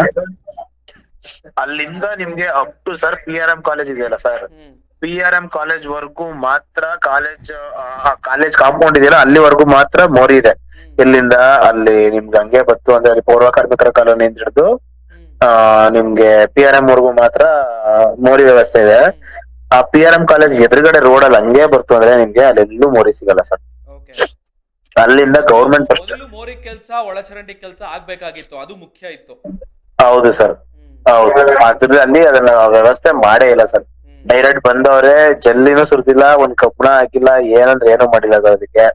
[SPEAKER 4] ಅಲ್ಲಿಂದ ನಿಮ್ಗೆ up to sir PRM college ಇದೆಯಲ್ಲ ಸರ್,
[SPEAKER 1] ಹ್ಮ್
[SPEAKER 4] PRM ಕಾಲೇಜ್ ವರ್ಗೂ ಮಾತ್ರ ಕಾಲೇಜ್ ಕಾಂಪೌಂಡ್ ಇದೆಯಲ್ಲ ಅಲ್ಲಿವರೆಗೂ ಮಾತ್ರ ಮೋರಿ ಇದೆ. ಇಲ್ಲಿಂದ ಅಲ್ಲಿ ನಿಮ್ಗೆ ಹಂಗೆ ಬತ್ತು ಅಂದ್ರೆ ಅಲ್ಲಿ ಪೌರ ಕಾರ್ಮಿಕರ ಕಾಲೋನಿಯಿಂದ ಹಿಡಿದು ನಿಮ್ಗೆ PRM ವರ್ಗೂ ಮಾತ್ರ ಮೋರಿ ವ್ಯವಸ್ಥೆ ಇದೆ. ಆ PRM ಕಾಲೇಜ್ ಎದುರುಗಡೆ ರೋಡ್ ಅಲ್ಲಿ ಹಂಗೆ ಬರ್ತು ಅಂದ್ರೆ ನಿಮ್ಗೆ ಅಲ್ಲೆಲ್ಲೂ ಮೋರಿ ಸಿಗಲ್ಲ ಸರ್.
[SPEAKER 1] ಓಕೆ
[SPEAKER 4] ಅಲ್ಲಿಂದ ಗೌರ್ಮೆಂಟ್ ಬಸ್
[SPEAKER 1] ಮೊದಲು ಮೋರಿ ಕೆಲಸ ಒಳಚರಂಡಿ ಕೆಲಸ ಆಗ್ಬೇಕಾಗಿತ್ತು, ಅದು ಮುಖ್ಯ ಇತ್ತು.
[SPEAKER 4] ಹೌದು ಸರ್, ಹೌದು. ಅದ್ರಲ್ಲಿ ಅದನ್ನ ವ್ಯವಸ್ಥೆ ಮಾಡೇ ಇಲ್ಲ ಸರ್. ಡೈರೆಕ್ಟ್ ಬಂದವ್ರೆ, ಜಲ್ಲಿನೂ ಸುರಿದಿಲ್ಲ, ಒಂದ್ ಕಬ್ಬಣ ಹಾಕಿಲ್ಲ, ಏನಂದ್ರೆ ಏನೂ ಮಾಡಿಲ್ಲ ಸರ್. ಅದಕ್ಕೆ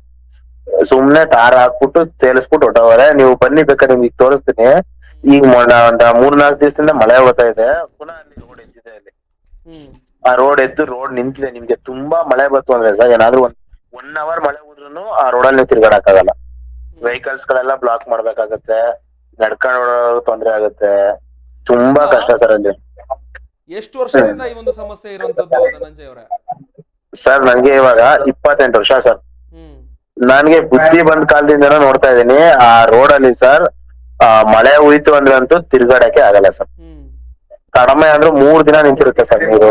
[SPEAKER 4] ಸುಮ್ನೆ ತಾರ ಹಾಕ್ಬಿಟ್ಟು ತೇಲಿಸ್ಬಿಟ್ಟು ಹೊಟ್ಟವ್ರೆ. ನೀವು ಬನ್ನಿ ಬೇಕಾದ್ರೆ ನಿಮ್ಗೆ ತೋರಿಸ್ತೀನಿ. ಈಗ ಒಂದ್ 3-4 ದಿವಸದಿಂದ ಮಳೆ ಬರ್ತಾ ಇದೆ, ಪುನಃ ಅಲ್ಲಿ ರೋಡ್ ಎದ್ದಿದೆ. ಅಲ್ಲಿ ಆ ರೋಡ್ ಎದ್ದು ರೋಡ್ ನಿಂತಿದೆ. ನಿಮ್ಗೆ ತುಂಬಾ ಮಳೆ ಬಂತು ಅಂದ್ರೆ ಸರ್, ಏನಾದ್ರು 1 hour ಮಳೆ ಹೋದ್ರೂ ಆ ರೋಡಲ್ಲಿ ನೀವು ತಿರ್ಗಾಡಕ್ಕಾಗಲ್ಲ. ವೆಹಿಕಲ್ಸ್ ಗಳೆಲ್ಲ ಬ್ಲಾಕ್ ಮಾಡ್ಬೇಕಾಗತ್ತೆ, ನಡ್ಕೊಂಡು ತೊಂದ್ರೆ ಆಗುತ್ತೆ, ತುಂಬಾ ಕಷ್ಟ ಸರ್ ಅಲ್ಲಿ.
[SPEAKER 1] ಎಷ್ಟು ವರ್ಷದಿಂದ ಈ ಒಂದು ಸಮಸ್ಯೆ ಇರುವಂತದ್ದು ಧನಂಜಯ್ ಅವರೇ?
[SPEAKER 4] ಸರ್ ನನ್ಗೆ ಇವಾಗ 28 ವರ್ಷ ಸರ್. ನನ್ಗೆ ಬುದ್ಧಿ ಬಂದ ಕಾಲದಿಂದನೂ ನೋಡ್ತಾ ಇದೀನಿ ಆ ರೋಡ್ ಅಲ್ಲಿ ಸರ್. ಮಳೆ ಹುಯ್ತು ಅಂದ್ರೆ ಅಂತೂ ತಿರ್ಗಾಡಕ್ಕೆ ಆಗಲ್ಲ ಸರ್. ಕಡಿಮೆ ಅಂದ್ರೆ 3 ದಿನ ನಿಂತಿರುತ್ತೆ ಸರ್ ನೀರು.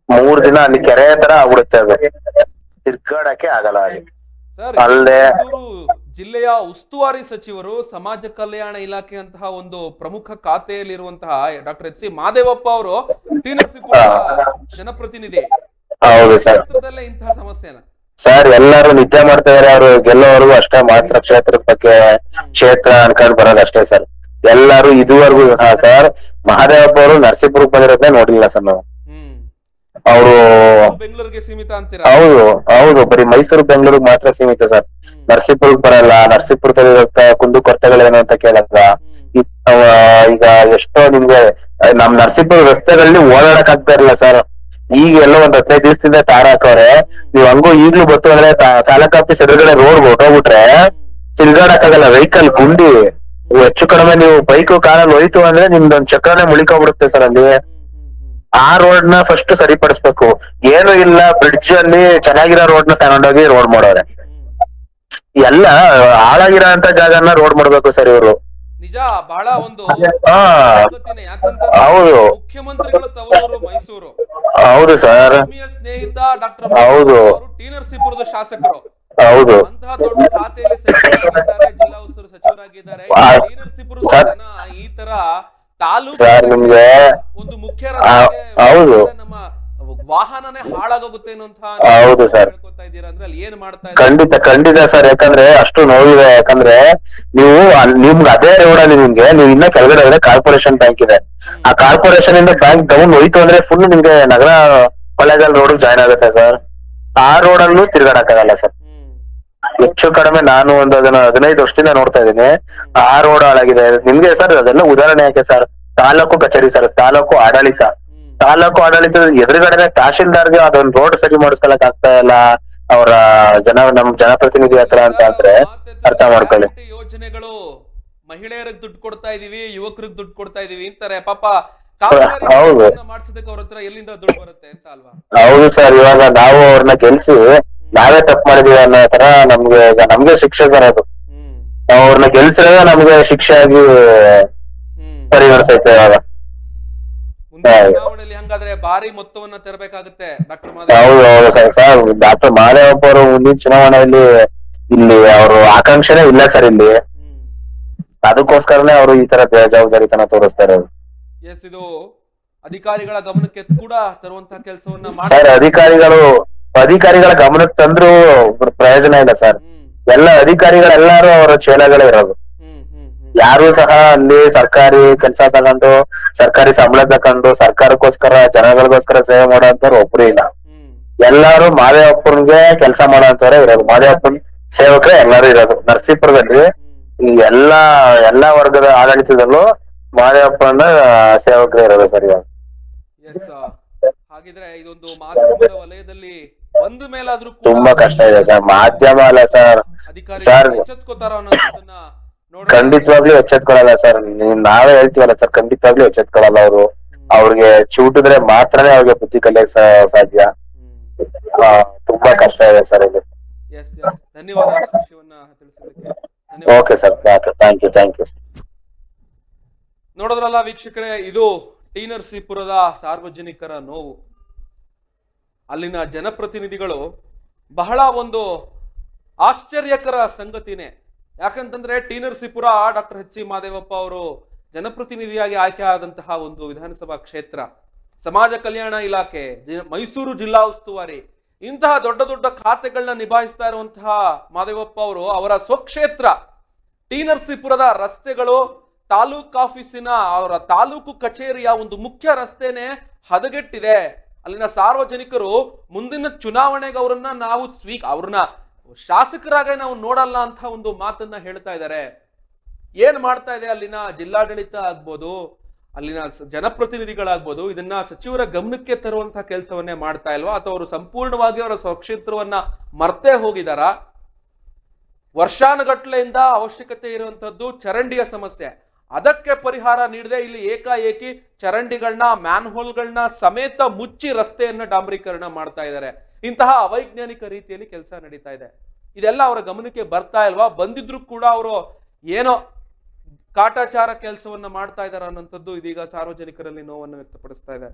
[SPEAKER 4] 3 ದಿನ ಅಲ್ಲಿ ಕೆರೆ ತರ ಆಗ್ಬಿಡುತ್ತೆ ಅದು, ತಿರ್ಗಾಡಕ್ಕೆ ಆಗಲ್ಲ ಅಲ್ಲಿ. ಅಲ್ಲದೆ
[SPEAKER 1] ಜಿಲ್ಲೆಯ ಉಸ್ತುವಾರಿ ಸಚಿವರು, ಸಮಾಜ ಕಲ್ಯಾಣ ಇಲಾಖೆಯಂತಹ ಒಂದು ಪ್ರಮುಖ ಖಾತೆಯಲ್ಲಿರುವಂತಹ ಡಾಕ್ಟರ್ ಎಚ್ ಸಿ ಮಹದೇವಪ್ಪ ಅವರು ಟಿ ನರಸೀಪುರ ಜನಪ್ರತಿನಿಧಿ.
[SPEAKER 4] ಹೌದು ಸರ್.
[SPEAKER 1] ಇಂತಹ ಸಮಸ್ಯೆನ
[SPEAKER 4] ಸರ್ ಎಲ್ಲರೂ ನಿದ್ದೆ ಮಾಡ್ತಾ ಇದಾರೆ. ಅವರು ಗೆಲ್ಲೋವರೆಗೂ ಅಷ್ಟೇ ಮಾತ್ರ ಕ್ಷೇತ್ರದ ಬಗ್ಗೆ ಕ್ಷೇತ್ರ ಅನ್ಕೊಂಡ್ ಬರೋದು ಅಷ್ಟೇ ಸರ್. ಎಲ್ಲರೂ ಇದುವರೆಗೂ ಸರ್ ಮಹದೇವಪ್ಪ ಅವರು ನರಸೀಪುರಕ್ಕೆ ಬಂದಿರೋದೇ ನೋಡಿಲ್ಲ ಸರ್ ನಾವು. ಅವರು
[SPEAKER 1] ಬೆಂಗಳೂರಿಗೆ ಸೀಮಿತ ಅಂತೀರಾ?
[SPEAKER 4] ಹೌದು ಹೌದು, ಬರೀ ಮೈಸೂರು ಬೆಂಗಳೂರಿಗೆ ಮಾತ್ರ ಸೀಮಿತ ಸರ್. ನರಸೀಪುರಕ್ಕೆ ಬರಲ್ಲ. ನರಸೀಪುರದಲ್ಲಿ ಕುಂದು ಕೊರತೆಗಳೇನು ಅಂತ ಕೇಳಲ್ಲ. ಈಗ ಎಷ್ಟೋ ನಿಮ್ಗೆ ನಮ್ ನರಸೀಪುರ ರಸ್ತೆಗಳಲ್ಲಿ ಓಡಾಡಕ್ ಆಗ್ತಾ ಇರಲಿಲ್ಲ ಸರ್. ಈಗ ಎಲ್ಲೋ ಒಂದ್ 15 ದಿವಸದಿಂದ ತಾರ ಹಾಕವ್ರೆ. ನೀವ್ ಹಂಗೂ ಈಗ್ಲೂ ಬತ್ತು ಅಂದ್ರೆ ತಾಲೂಕ್ ಆಫೀಸ್ ಎದುರುಗಡೆ ರೋಡ್ ಹೊಟ್ಟೋಗ್ಬಿಟ್ರೆ ತಿರ್ಗಾಡಕ್ ಆಗಲ್ಲ. ವೆಹಿಕಲ್ ಗುಂಡಿ ಹೆಚ್ಚು ಕಡಿಮೆ ನೀವು ಬೈಕ್ ಕಾರಲ್ಲಿ ಹೋಯ್ತು ಅಂದ್ರೆ ನಿಮ್ದೊಂದ್ ಚಕ್ರನೇ ಮುಳಿಕೋಗ್ಬಿಡುತ್ತೆ ಸರ್ ಅಲ್ಲಿ. ಆ ರೋಡ್ ನ ಫಸ್ಟ್ ಸರಿಪಡಿಸ್ಬೇಕು. ಏನು ಇಲ್ಲ, ಬ್ರಿಡ್ಜ್ ಅಲ್ಲಿ ಚೆನ್ನಾಗಿರೋ ರೋಡ್ ನ ತಗೊಂಡೋಗಿ ರೋಡ್ ಮಾಡೋರೆ. ಎಲ್ಲ ಹಾಳಾಗಿರೋ ಅಂತ ಜಾಗನ ರೋಡ್ ಮಾಡ್ಬೇಕು ಸರ್ ಇವರು.
[SPEAKER 1] ನಿಜ, ಬಹಳ ಒಂದು
[SPEAKER 4] ಹೌದು,
[SPEAKER 1] ಮುಖ್ಯಮಂತ್ರಿಗಳ ತವರು ಮೈಸೂರು.
[SPEAKER 4] ಹೌದು ಸರ್,
[SPEAKER 1] ಸ್ನೇಹಿತ ಡಾಕ್ಟರ್
[SPEAKER 4] ಹೌದು,
[SPEAKER 1] ಟಿ ನರಸೀಪುರದ ಶಾಸಕರು.
[SPEAKER 4] ಹೌದು,
[SPEAKER 1] ಅಂತಹ ದೊಡ್ಡ ಖಾತೆಯಲ್ಲಿ ಸಚಿವರಾಗಿದ್ದಾರೆ, ಜಿಲ್ಲಾ ಉಸ್ತುವಾರಿ ಸಚಿವರಾಗಿದ್ದಾರೆ. ಟಿ ನರಸೀಪುರದ ಜನ ಈ ತರ ತಾಲೂಕು
[SPEAKER 4] ನಿಮ್ಗೆ
[SPEAKER 1] ಒಂದು ಮುಖ್ಯ
[SPEAKER 4] ಹೌದು
[SPEAKER 1] ನಮ್ಮ ವಾಹನನೇ ಹಾಳಾಗೋಗುತ್ತೆ ಅನ್ನೋಂತ
[SPEAKER 4] ಹೌದು ಸರ್.
[SPEAKER 1] ಹೇಳ್ಕೊತಾ ಇದ್ದೀರಾ ಅಂದ್ರೆ ಅಲ್ಲಿ ಏನ್ ಮಾಡ್ತಾ
[SPEAKER 4] ಖಂಡಿತ ಸರ್. ಯಾಕಂದ್ರೆ ಅಷ್ಟು ನೋವಿದೆ. ಯಾಕಂದ್ರೆ ನೀವು ನಿಮ್ಗೆ ಅದೇ ರೋಡ್ ಅಲ್ಲಿ ನೀವು ಇನ್ನ ಕೆಳಗಡೆ ಹೋದ್ರೆ ಕಾರ್ಪೊರೇಷನ್ ಬ್ಯಾಂಕ್ ಇದೆ. ಆ ಕಾರ್ಪೊರೇಷನ್ ಇಂದ ಬ್ಯಾಂಕ್ ಡೌನ್ ಹೋಯ್ತು ಅಂದ್ರೆ ಫುಲ್ ನಿಮ್ಗೆ ನಗರ ಕೊಳ್ಳೇಗಾಲ ರೋಡ್ ಜಾಯ್ನ್ ಆಗುತ್ತೆ ಸರ್. ಆ ರೋಡ್ ಅಲ್ಲೂ ತಿರ್ಗಾಡಕ್ಕಾಗಲ್ಲ ಸರ್. ಹೆಚ್ಚು ಕಡಿಮೆ ನಾನು ಒಂದು 15 ವರ್ಷದಿಂದ ನೋಡ್ತಾ ಇದ್ದೀನಿ. ಆ ರೋಡ್ ಹಾಳಾಗಿದೆ. ನಿಮ್ಗೆ ಸರ್ ಅದೆಲ್ಲ ಉದಾಹರಣೆ ಯಾಕೆ ಸರ್, ತಾಲೂಕು ಕಚೇರಿ ಸರ್, ತಾಲೂಕು ಆಡಳಿತದ ಎದುರುಗಡೆ ತಹಶೀಲ್ದಾರ್ಗೆ ಅದೊಂದು ರೋಡ್ ಸರಿ ಮಾಡಿಸ್ಕೊಳಕ್ ಆಗ್ತಾ ಇಲ್ಲ ಅವರ ನಮ್ ಜನಪ್ರತಿನಿಧಿ ಹತ್ರ ಅಂತ ಅಂದ್ರೆ ಅರ್ಥ ಮಾಡ್ಕೊಳ್ಳಿ.
[SPEAKER 1] ಯೋಜನೆಗಳು ಮಹಿಳೆಯರಿಗೆ ದುಡ್ಡು ಕೊಡ್ತಾ ಇದೀವಿ, ಯುವಕರಿಗೆ ದುಡ್ಡು ಕೊಡ್ತಾ ಇದೀವಿ ಅಂತಾರೆ. ಪಾಪ
[SPEAKER 4] ಹೌದು,
[SPEAKER 1] ಮಾಡ್ಸೋದಕ್ಕೆ ಅವ್ರ ಹತ್ರ ಎಲ್ಲಿಂದ ದುಡ್ಡು ಬರುತ್ತೆ ಅಂತ ಅಲ್ವಾ?
[SPEAKER 4] ಹೌದು ಸರ್. ಇವಾಗ ನಾವು ಅವ್ರನ್ನ ಗೆಲ್ಸಿ ನಾವೇ ತಪ್ಪು ಮಾಡಿದೀವಿ ಅನ್ನೋ ತರ ನಮ್ಗೆ ಶಿಕ್ಷೆ ಸರ್ ಅದು. ಅವ್ರನ್ನ ಗೆಲ್ಸಿರೋದೇ ನಮ್ಗೆ ಶಿಕ್ಷೆ ಆಗಿ ಪರಿಗಣಿಸೈತೆ ಇವಾಗ.
[SPEAKER 1] ಚುನಾವಣೆಯಲ್ಲಿ ಹಂಗಾದ್ರೆ ಭಾರಿ ಮೊತ್ತವನ್ನ ತೆರಬೇಕಾಗುತ್ತೆ ಡಾಕ್ಟರ್
[SPEAKER 4] ಹೌದು ಸರ್. ಡಾಕ್ಟರ್ ಮಹದೇವಪ್ಪ ಅವರು ಮುಂದಿನ ಚುನಾವಣೆಯಲ್ಲಿ ಇಲ್ಲಿ ಅವರು ಆಕಾಂಕ್ಷೆನೇ ಇಲ್ಲ ಸರ್ ಇಲ್ಲಿ. ಅದಕ್ಕೋಸ್ಕರನೇ ಅವರು ಈ ತರ ಬೇಜವಾಬ್ದಾರಿತನ ತೋರಿಸ್ತಾರೆ.
[SPEAKER 1] ಎಸ್, ಇದು ಅಧಿಕಾರಿಗಳ ಗಮನಕ್ಕೆ ಕೂಡ ತರುವಂತಹ ಕೆಲಸವನ್ನ
[SPEAKER 4] ಸರ್. ಅಧಿಕಾರಿಗಳ ಗಮನಕ್ಕೆ ತಂದ್ರು ಪ್ರಯೋಜನ ಇಲ್ಲ ಸರ್. ಎಲ್ಲ ಅಧಿಕಾರಿಗಳೆಲ್ಲಾರು ಅವರ ಚೇಲಗಳೇ ಇರೋದು. ಯಾರು ಸಹ ಅಲ್ಲಿ ಸರ್ಕಾರಿ ಕೆಲಸ ತಗೊಂಡು ಸರ್ಕಾರಿ ಸಂಬಳ ತಗೊಂಡು ಸರ್ಕಾರಕ್ಕೋಸ್ಕರ ಜನಗಳಿಗೋಸ್ಕರ ಸೇವೆ ಮಾಡೋಂಥವ್ರು ಒಬ್ರು ಇಲ್ಲ. ಎಲ್ಲಾರು ಮಹದೇವಪ್ಪನ್ಗೆ ಕೆಲಸ ಮಾಡೋಂಥವ್ರೆ ಇರೋದು. ಮಹದೇವಪ್ಪನ್ ಸೇವಕರೇ ಎಲ್ಲಾರು ಇರೋದು. ನರಸೀಪುರದಲ್ಲಿ ಈ ಎಲ್ಲಾ ವರ್ಗದ ಆಡಳಿತದಲ್ಲೂ ಮಾದೇವಪ್ಪ ಅಂದ್ರೆ ಸೇವಕರೇ ಇರೋದು ಸರ್ ಇವಾಗ.
[SPEAKER 1] ಎಸ್, ಹಾಗಿದ್ರೆ ಇದೊಂದು ಮಾಧ್ಯಮದ ವಲಯದಲ್ಲಿ ಬಂದ ಮೇಲಾದ್ರೂ ಕೂಡ
[SPEAKER 4] ತುಂಬಾ ಕಷ್ಟ ಇದೆ ಸರ್, ಮಾಧ್ಯಮ ಅಲ್ಲ ಸರ್.
[SPEAKER 1] ಅಧಿಕಾರಿಗಳು ಎಚ್ಚೆತ್ಕೋತಾರ ಅನ್ನೋದನ್ನ ನೋಡೋಣ.
[SPEAKER 4] ಖಂಡಿತವಾಗ್ಲೂ ಎಚ್ಚೆತ್ಕೊಳಲ್ಲ ಸರ್, ನಾವೇ ಹೇಳ್ತೀವಲ್ಲ ಸರ್, ಖಂಡಿತವಾಗ್ಲೂ ಎಚ್ಚೆತ್ಕೊಳಲ್ಲ ಅವರು. ಅವ್ರಿಗೆ ಚೂಟಿದ್ರೆ ಮಾತ್ರನೇ ಅವ್ರಿಗೆ ಬುದ್ಧಿ ಕಲಿಯಕ್ ಸಾಧ್ಯ. ತುಂಬಾ ಕಷ್ಟ ಇದೆ ಸರ್ ಇದು.
[SPEAKER 1] ಎಸ್, ಧನ್ಯವಾದ ವಿಷಯವನ್ನ ತಿಳಿಸಿದ್ದಕ್ಕೆ.
[SPEAKER 4] Okay sir, thank you.
[SPEAKER 1] ನೋಡಿದ್ರಲ್ಲ ವೀಕ್ಷಕರೇ, ಇದು ಟಿ ನರಸೀಪುರದ ಸಾರ್ವಜನಿಕರ ನೋವು. ಅಲ್ಲಿನ ಜನಪ್ರತಿನಿಧಿಗಳು ಬಹಳ ಒಂದು ಆಶ್ಚರ್ಯಕರ ಸಂಗತಿನೇ. ಯಾಕಂತಂದ್ರೆ T Narasipura doctor H C Madevappa ಅವರು ಜನಪ್ರತಿನಿಧಿಯಾಗಿ ಆಯ್ಕೆ ಆದಂತಹ ಒಂದು ವಿಧಾನಸಭಾ ಕ್ಷೇತ್ರ, ಸಮಾಜ ಕಲ್ಯಾಣ ಇಲಾಖೆ, ಮೈಸೂರು ಜಿಲ್ಲಾ ಉಸ್ತುವಾರಿ, ಇಂತಹ ದೊಡ್ಡ ದೊಡ್ಡ ಖಾತೆಗಳನ್ನ ನಿಭಾಯಿಸ್ತಾ ಇರುವಂತಹ ಮಾದೇವಪ್ಪ ಅವರು ಅವರ ಸ್ವಕ್ಷೇತ್ರ ಟಿ ನರಸೀಪುರದ ರಸ್ತೆಗಳು, ತಾಲೂಕ್ ಆಫೀಸಿನ ಅವರ ತಾಲೂಕು ಕಚೇರಿಯ ಒಂದು ಮುಖ್ಯ ರಸ್ತೆನೆ ಹದಗೆಟ್ಟಿದೆ. ಅಲ್ಲಿನ ಸಾರ್ವಜನಿಕರು ಮುಂದಿನ ಚುನಾವಣೆಗೆ ಅವ್ರನ್ನ ಶಾಸಕರಾಗ ನಾವು ನೋಡಲ್ಲ ಅಂತ ಒಂದು ಮಾತನ್ನ ಹೇಳ್ತಾ ಇದ್ದಾರೆ. ಏನ್ ಮಾಡ್ತಾ ಇದೆ ಅಲ್ಲಿನ ಜಿಲ್ಲಾಡಳಿತ ಆಗ್ಬೋದು, ಅಲ್ಲಿನ ಜನಪ್ರತಿನಿಧಿಗಳಾಗ್ಬೋದು, ಇದನ್ನ ಸಚಿವರ ಗಮನಕ್ಕೆ ತರುವಂತಹ ಕೆಲಸವನ್ನೇ ಮಾಡ್ತಾ ಇಲ್ವಾ, ಅಥವಾ ಅವರು ಸಂಪೂರ್ಣವಾಗಿ ಅವರ ಸ್ವಕ್ಷೇತ್ರವನ್ನ ಮರ್ತೇ ಹೋಗಿದಾರ? ವರ್ಷಾನುಗಟ್ಲೆಯಿಂದ ಅವಶ್ಯಕತೆ ಇರುವಂತದ್ದು ಚರಂಡಿಯ ಸಮಸ್ಯೆ. ಅದಕ್ಕೆ ಪರಿಹಾರ ನೀಡದೆ ಇಲ್ಲಿ ಏಕಾಏಕಿ ಚರಂಡಿಗಳನ್ನ, ಮ್ಯಾನ್ಹೋಲ್ಗಳನ್ನ ಸಮೇತ ಮುಚ್ಚಿ ರಸ್ತೆಯನ್ನ ಡಾಂಬರೀಕರಣ ಮಾಡ್ತಾ ಇದ್ದಾರೆ. ಇಂತಹ ಅವೈಜ್ಞಾನಿಕ ರೀತಿಯಲ್ಲಿ ಕೆಲಸ ನಡೀತಾ ಇದೆ. ಇದೆಲ್ಲ ಅವರ ಗಮನಕ್ಕೆ ಬರ್ತಾ ಇಲ್ವಾ? ಬಂದಿದ್ರು ಕೂಡ ಅವರು ಏನೋ ಕಾಟಾಚಾರ ಕೆಲಸವನ್ನ ಮಾಡ್ತಾ ಇದ್ದಾರೆ ಅನ್ನೋಂಥದ್ದು ಇದೀಗ ಸಾರ್ವಜನಿಕರಲ್ಲಿ ನೋವನ್ನು ವ್ಯಕ್ತಪಡಿಸ್ತಾ ಇದೆ.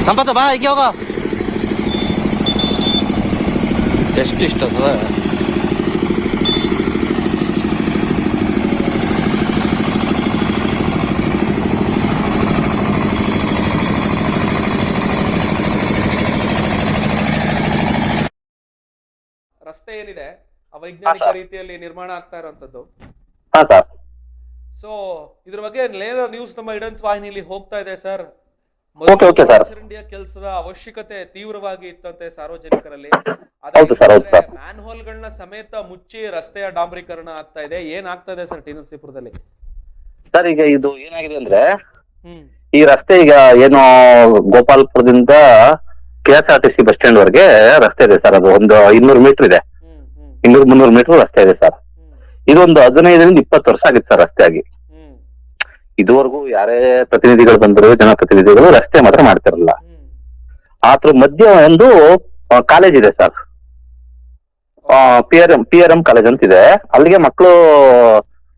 [SPEAKER 2] ಸಂಪತ್ತು ಬಾ ಹೀಗೆ ಹೋಗ. ಎಷ್ಟು ಇಷ್ಟ ಸರ್?
[SPEAKER 1] ರಸ್ತೆ ಏನಿದೆ ಅವೈಜ್ಞಾನಿಕ ರೀತಿಯಲ್ಲಿ ನಿರ್ಮಾಣ ಆಗ್ತಾ ಇರುವಂತದ್ದು. ಸೊ ಇದ್ರ ಬಗ್ಗೆ ನ್ಯೂಸ್ ನಮ್ಮ ಇಡನ್ಸ್ ವಾಹಿನಿಯಲ್ಲಿ ಹೋಗ್ತಾ ಇದೆ ಸರ್. ಚರಂಡಿಯ ಕೆಲಸದ ಅವಶ್ಯಕತೆ ತೀವ್ರವಾಗಿ ಇತ್ತಂತೆ ಸಾರ್ವಜನಿಕರಲ್ಲಿ. ಮ್ಯಾನ್ ಹೋಲ್ಗಳನ್ನ ಸಮೇತ ಮುಚ್ಚಿ ರಸ್ತೆಯ ಡಾಂಬರೀಕರಣ ಆಗ್ತಾ ಇದೆ. ಏನ್ ಆಗ್ತಾ ಇದೆ ಸರ್ ಟಿ ನರಸೀಪುರದಲ್ಲಿ?
[SPEAKER 5] ಸರ್ ಈಗ ಇದು ಏನಾಗಿದೆ ಅಂದ್ರೆ, ಈ ರಸ್ತೆ ಈಗ ಏನು ಗೋಪಾಲ್ಪುರದಿಂದ KSRTC ಬಸ್ ಸ್ಟ್ಯಾಂಡ್ ವರೆಗೆ ರಸ್ತೆ ಇದೆ ಸರ್. ಅದು ಒಂದು 200 ಮೀಟರ್ ಇದೆ, 200-300 ಮೀಟರ್ ರಸ್ತೆ ಇದೆ ಸರ್. ಇದೊಂದು 15-20 ವರ್ಷ ಆಗಿತ್ತು ಸರ್ ರಸ್ತೆ ಆಗಿ. ಇದುವರೆಗೂ ಯಾರೇ ಪ್ರತಿನಿಧಿಗಳು ಬಂದರು, ಜನಪ್ರತಿನಿಧಿಗಳು ರಸ್ತೆ ಮಾತ್ರ ಮಾಡ್ತಿರಲ್ಲ. ಅದ್ರ ಮಧ್ಯೆ ಒಂದು ಕಾಲೇಜ್ ಇದೆ ಸರ್, PRM ಕಾಲೇಜ್ ಅಂತ ಇದೆ. ಅಲ್ಲಿಗೆ ಮಕ್ಕಳು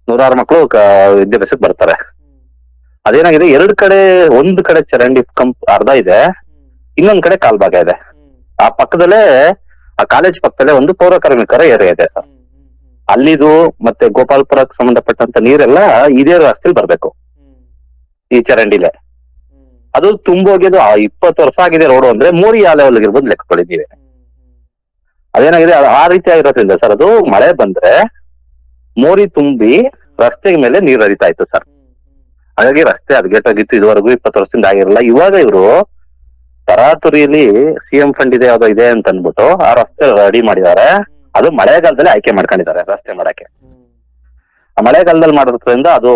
[SPEAKER 5] 100 ಮಕ್ಕಳು ವಿದ್ಯಾಭ್ಯಾಸಕ್ಕೆ ಬರ್ತಾರೆ. ಅದೇನಾಗಿದೆ, ಒಂದು ಕಡೆ ಚರಂಡಿ ಅರ್ಧ ಇದೆ, ಇನ್ನೊಂದ್ ಕಡೆ ಕಾಲ್ಭಾಗ ಇದೆ. ಆ ಪಕ್ಕದಲ್ಲೇ, ಆ ಕಾಲೇಜ್ ಪಕ್ಕದಲ್ಲೇ ಒಂದು ಪೌರ ಕಾರ್ಮಿಕರ ಏರಿಯಾ ಇದೆ ಸರ್. ಅಲ್ಲಿದು ಮತ್ತೆ ಗೋಪಾಲ್ಪುರಕ್ಕೆ ಸಂಬಂಧಪಟ್ಟಂತ ನೀರೆಲ್ಲ ಇದೇ ರಸ್ತೆಲಿ ಬರ್ಬೇಕು, ಈ ಚರಂಡಿಲೆ. ಅದು ತುಂಬೋಗಿದ್ದು 20 ವರ್ಷ ಆಗಿದೆ ರೋಡು ಅಂದ್ರೆ 3 ಲೆವೆಲ್ ಇರ್ಬೋದು ಲೆಕ್ಕಗಳಿದ್ದೀವಿ. ಅದೇನಾಗಿದೆ, ಆ ರೀತಿ ಆಗಿರೋದ್ರಿಂದ ಸರ್, ಅದು ಮಳೆ ಬಂದ್ರೆ ಮೋರಿ ತುಂಬಿ ರಸ್ತೆ ಮೇಲೆ ನೀರು ಹರಿತಾ ಇತ್ತು ಸರ್. ಹಾಗಾಗಿ ರಸ್ತೆ ಹದಗೆಟ್ಟೋಗಿತ್ತು. ಇದುವರೆಗೂ 20 ವರ್ಷದಿಂದ ಆಗಿರಲ್ಲ. ಇವಾಗ ಇವರು ತರಾತುರಿಯಲ್ಲಿ CM ಫಂಡ್ ಇದೆ ಯಾವ್ದೋ ಇದೆ ಅಂತ ಅಂದ್ಬಿಟ್ಟು ಆ ರಸ್ತೆ ರೆಡಿ ಮಾಡಿದ್ದಾರೆ. ಅದು ಮಳೆಗಾಲದಲ್ಲಿ ಆಯ್ಕೆ ಮಾಡ್ಕೊಂಡಿದ್ದಾರೆ ರಸ್ತೆ ಮಾಡಕ್ಕೆ. ಆ ಮಳೆಗಾಲದಲ್ಲಿ ಮಾಡೋದ್ರಿಂದ ಅದು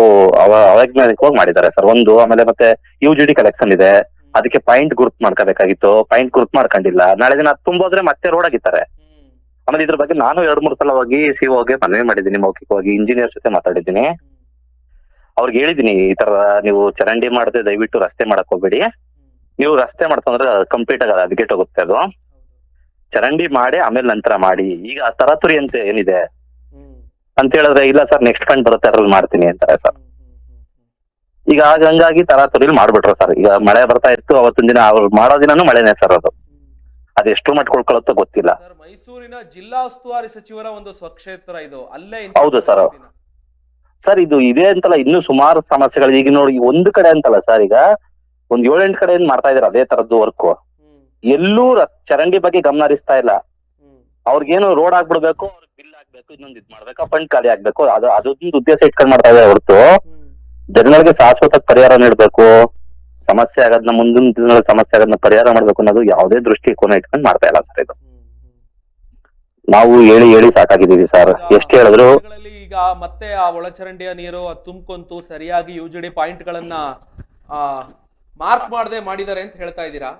[SPEAKER 5] ಅವೈಜ್ಞಾನಿಕವಾಗಿ ಮಾಡಿದ್ದಾರೆ ಸರ್. ಆಮೇಲೆ ಮತ್ತೆ UGD ಕಲೆಕ್ಷನ್ ಇದೆ, ಅದಕ್ಕೆ ಪಾಯಿಂಟ್ ಗುರುತ್ ಮಾಡ್ಕೋಬೇಕಾಗಿತ್ತು, ಪಾಯಿಂಟ್ ಗುರುತ್ ಮಾಡ್ಕೊಂಡಿಲ್ಲ. ನಾಳೆ ದಿನ ತುಂಬೋದ್ರೆ ಮತ್ತೆ ರೋಡ್ ಆಗಿದ್ದಾರೆ. ಆಮೇಲೆ ಇದ್ರ ಬಗ್ಗೆ ನಾನು 2-3 ಸಲ ಹೋಗಿ CO ಗೆ ಮನವಿ ಮಾಡಿದ್ದೀನಿ, ಮೌಖಿಕವಾಗಿ ಇಂಜಿನಿಯರ್ ಜೊತೆ ಮಾತಾಡಿದ್ದೀನಿ. ಅವ್ರಿಗೆ ಹೇಳಿದೀನಿ, ಈ ತರ ನೀವು ಚರಂಡಿ ಮಾಡದೆ ದಯವಿಟ್ಟು ರಸ್ತೆ ಮಾಡಕ್ ಹೋಗ್ಬೇಡಿ. ನೀವು ರಸ್ತೆ ಮಾಡ್ತಂದ್ರೆ ಕಂಪ್ಲೀಟ್ ಆಗಿ ಹದಗೆಟ್ ಹೋಗುತ್ತೆ. ಅದು ಚರಂಡಿ ಮಾಡಿ ಆಮೇಲೆ ನಂತರ ಮಾಡಿ. ಈಗ ತರಾತುರಿ ಅಂತ ಏನಿದೆ ಅಂತ ಹೇಳಿದ್ರೆ, ಇಲ್ಲ ಸರ್ ನೆಕ್ಸ್ಟ್ ಫಂಡ್ ಬರುತ್ತೆ ಅದ್ರಲ್ಲಿ ಮಾಡ್ತೀನಿ ಅಂತಾರೆ ಸರ್. ಈಗ ಹಂಗಾಗಿ ತರಾತುರಿಲಿ ಮಾಡ್ಬಿಟ್ರು ಸರ್. ಈಗ ಮಳೆ ಬರ್ತಾ ಇತ್ತು, ಅವತ್ತಿನ ದಿನ ಅವ್ರು ಮಾಡೋ ದಿನಾನು ಮಳೆನೇ ಸರ್. ಅದು ಎಷ್ಟು ಮಟ್ಟ ಉಳ್ಕೊಳತ್ತೋ ಗೊತ್ತಿಲ್ಲ
[SPEAKER 1] ಸರ್. ಮೈಸೂರಿನ ಜಿಲ್ಲಾ ಉಸ್ತುವಾರಿ ಸಚಿವರ ಒಂದು ಸ್ವಕ್ಷೇತ್ರ ಇದು, ಅಲ್ಲೇ
[SPEAKER 5] ಹೌದು ಸರ್. ಸರ್ ಇದು ಇದೆ ಅಂತಲ್ಲ, ಇನ್ನೂ ಸುಮಾರು ಸಮಸ್ಯೆಗಳು. ಈಗ ನೋಡಿ, ಒಂದು ಕಡೆ ಅಂತಲ್ಲ ಸರ್, ಈಗ ಒಂದ್ 7-8 ಕಡೆ ಏನ್ ಮಾಡ್ತಾ ಇದಾರೆ ಅದೇ ತರದ್ದು ವರ್ಕ್. ಎಲ್ಲೂ ಚರಂಡಿ ಬಗ್ಗೆ ಗಮನ ಹರಿಸ್ತಾ ಇಲ್ಲ. ಅವ್ರಿಗೇನು ರೋಡ್ ಆಗ್ಬಿಡ್ಬೇಕು, ಅವ್ರಿಗೆ ಬಿಲ್ ಆಗ್ಬೇಕು, ಇನ್ನೊಂದು ಇದ್ ಮಾಡ್ಬೇಕು, ಫಂಡ್ ಖಾಲಿ ಆಗ್ಬೇಕು, ಅದೊಂದು ಉದ್ದೇಶ ಇಟ್ಕೊಂಡ್ ಮಾಡ್ತಾ ಇದ್ದಾರೆ ಹೊರತು ಜನಗಳಿಗೆ ಶಾಶ್ವತ ಪರಿಹಾರ ನೀಡ್ಬೇಕು, ಸಮಸ್ಯೆ ಆಗೋದನ್ನ ಮುಂದಿನ ದಿನಗಳ ಸಮಸ್ಯೆ ಆಗೋದನ್ನ ಪರಿಹಾರ ಮಾಡ್ಬೇಕು ಅನ್ನೋದು ಯಾವುದೇ ದೃಷ್ಟಿಕೋನ ಇಟ್ಕೊಂಡು ಮಾಡ್ತಾ ಇಲ್ಲ ಸರ್. ಇದು ನಾವು ಹೇಳಿ ಸಾಕಾಗಿದ್ದೀವಿ ಸರ್, ಎಷ್ಟು ಹೇಳಿದ್ರು.
[SPEAKER 1] ಈಗ ಮತ್ತೆ ಆ ಒಳಚರಂಡಿಯ ನೀರು ತುಂಬ್ಕೊಂತು ಸರಿಯಾಗಿ UGD ಪಾಯಿಂಟ್ ಗಳನ್ನ ಮಾರ್ಕ್ ಮಾಡದೆ ಮಾಡಿದ್ದಾರೆ ಅಂತ ಹೇಳ್ತಾ ಇದ್ದೀರಾ?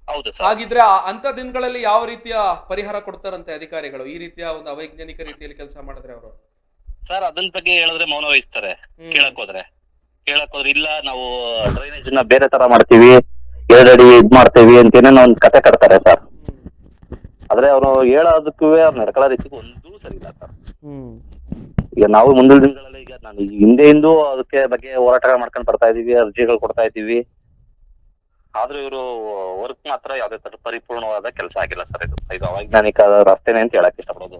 [SPEAKER 5] ಹೌದು ಸರ್.
[SPEAKER 1] ಹಾಗಿದ್ರೆ ಅಂತ ದಿನಗಳಲ್ಲಿ ಯಾವ ರೀತಿಯ ಪರಿಹಾರ ಕೊಡ್ತಾರಂತೆ ಅಧಿಕಾರಿಗಳು ಈ ರೀತಿಯ ಒಂದು ಅವೈಜ್ಞಾನಿಕ ರೀತಿಯಲ್ಲಿ ಕೆಲಸ ಮಾಡಿದ್ರೆ ಅವರು?
[SPEAKER 5] ಸರ್ ಅದನ್ನ ಬಗ್ಗೆ ಹೇಳಿದ್ರೆ ಮೌನ ವಹಿಸ್ತಾರೆ. ಕೇಳಕ್ ಹೋದ್ರೆ ಇಲ್ಲ, ನಾವು ಡ್ರೈನೇಜ್ ನ ಬೇರೆ ತರ ಮಾಡ್ತೀವಿ, 2 ಅಡಿ ಇದ್ ಮಾಡ್ತೀವಿ ಅಂತ ಏನೇನೋ ಒಂದ್ ಕತೆ ಕಟ್ತಾರೆ ಸರ್. ಆದ್ರೆ ಅವ್ರು ಹೇಳೋದಕ್ಕೂ ಅವ್ರು ನಡ್ಕೊಳ್ಳೋ ರೀತಿಗೂ ಒಂದೂ ಸರಿ ಇಲ್ಲ ಸರ್. ಈಗ ನಾವು ಮುಂದಿನ ದಿನಗಳಲ್ಲಿ, ಈಗ ನಾನು ಹಿಂದೆಯಿಂದೂ ಅದಕ್ಕೆ ಬಗ್ಗೆ ಹೋರಾಟಗಳು ಮಾಡ್ಕೊಂಡು ಬರ್ತಾ ಇದೀವಿ, ಅರ್ಜಿಗಳು ಕೊಡ್ತಾ ಇದ್ದೀವಿ. ಆದ್ರೂ ಇವರು ವರ್ಕ್ ಮಾತ್ರ ಯಾವ್ದೇ ತರ ಪರಿಪೂರ್ಣವಾದ ಕೆಲಸ ಆಗಿಲ್ಲ ಸರ್. ಇದು ಅವೈಜ್ಞಾನಿಕ ರಸ್ತೆನೆ ಅಂತ ಹೇಳಕ್ ಇಷ್ಟಪಡೋದು.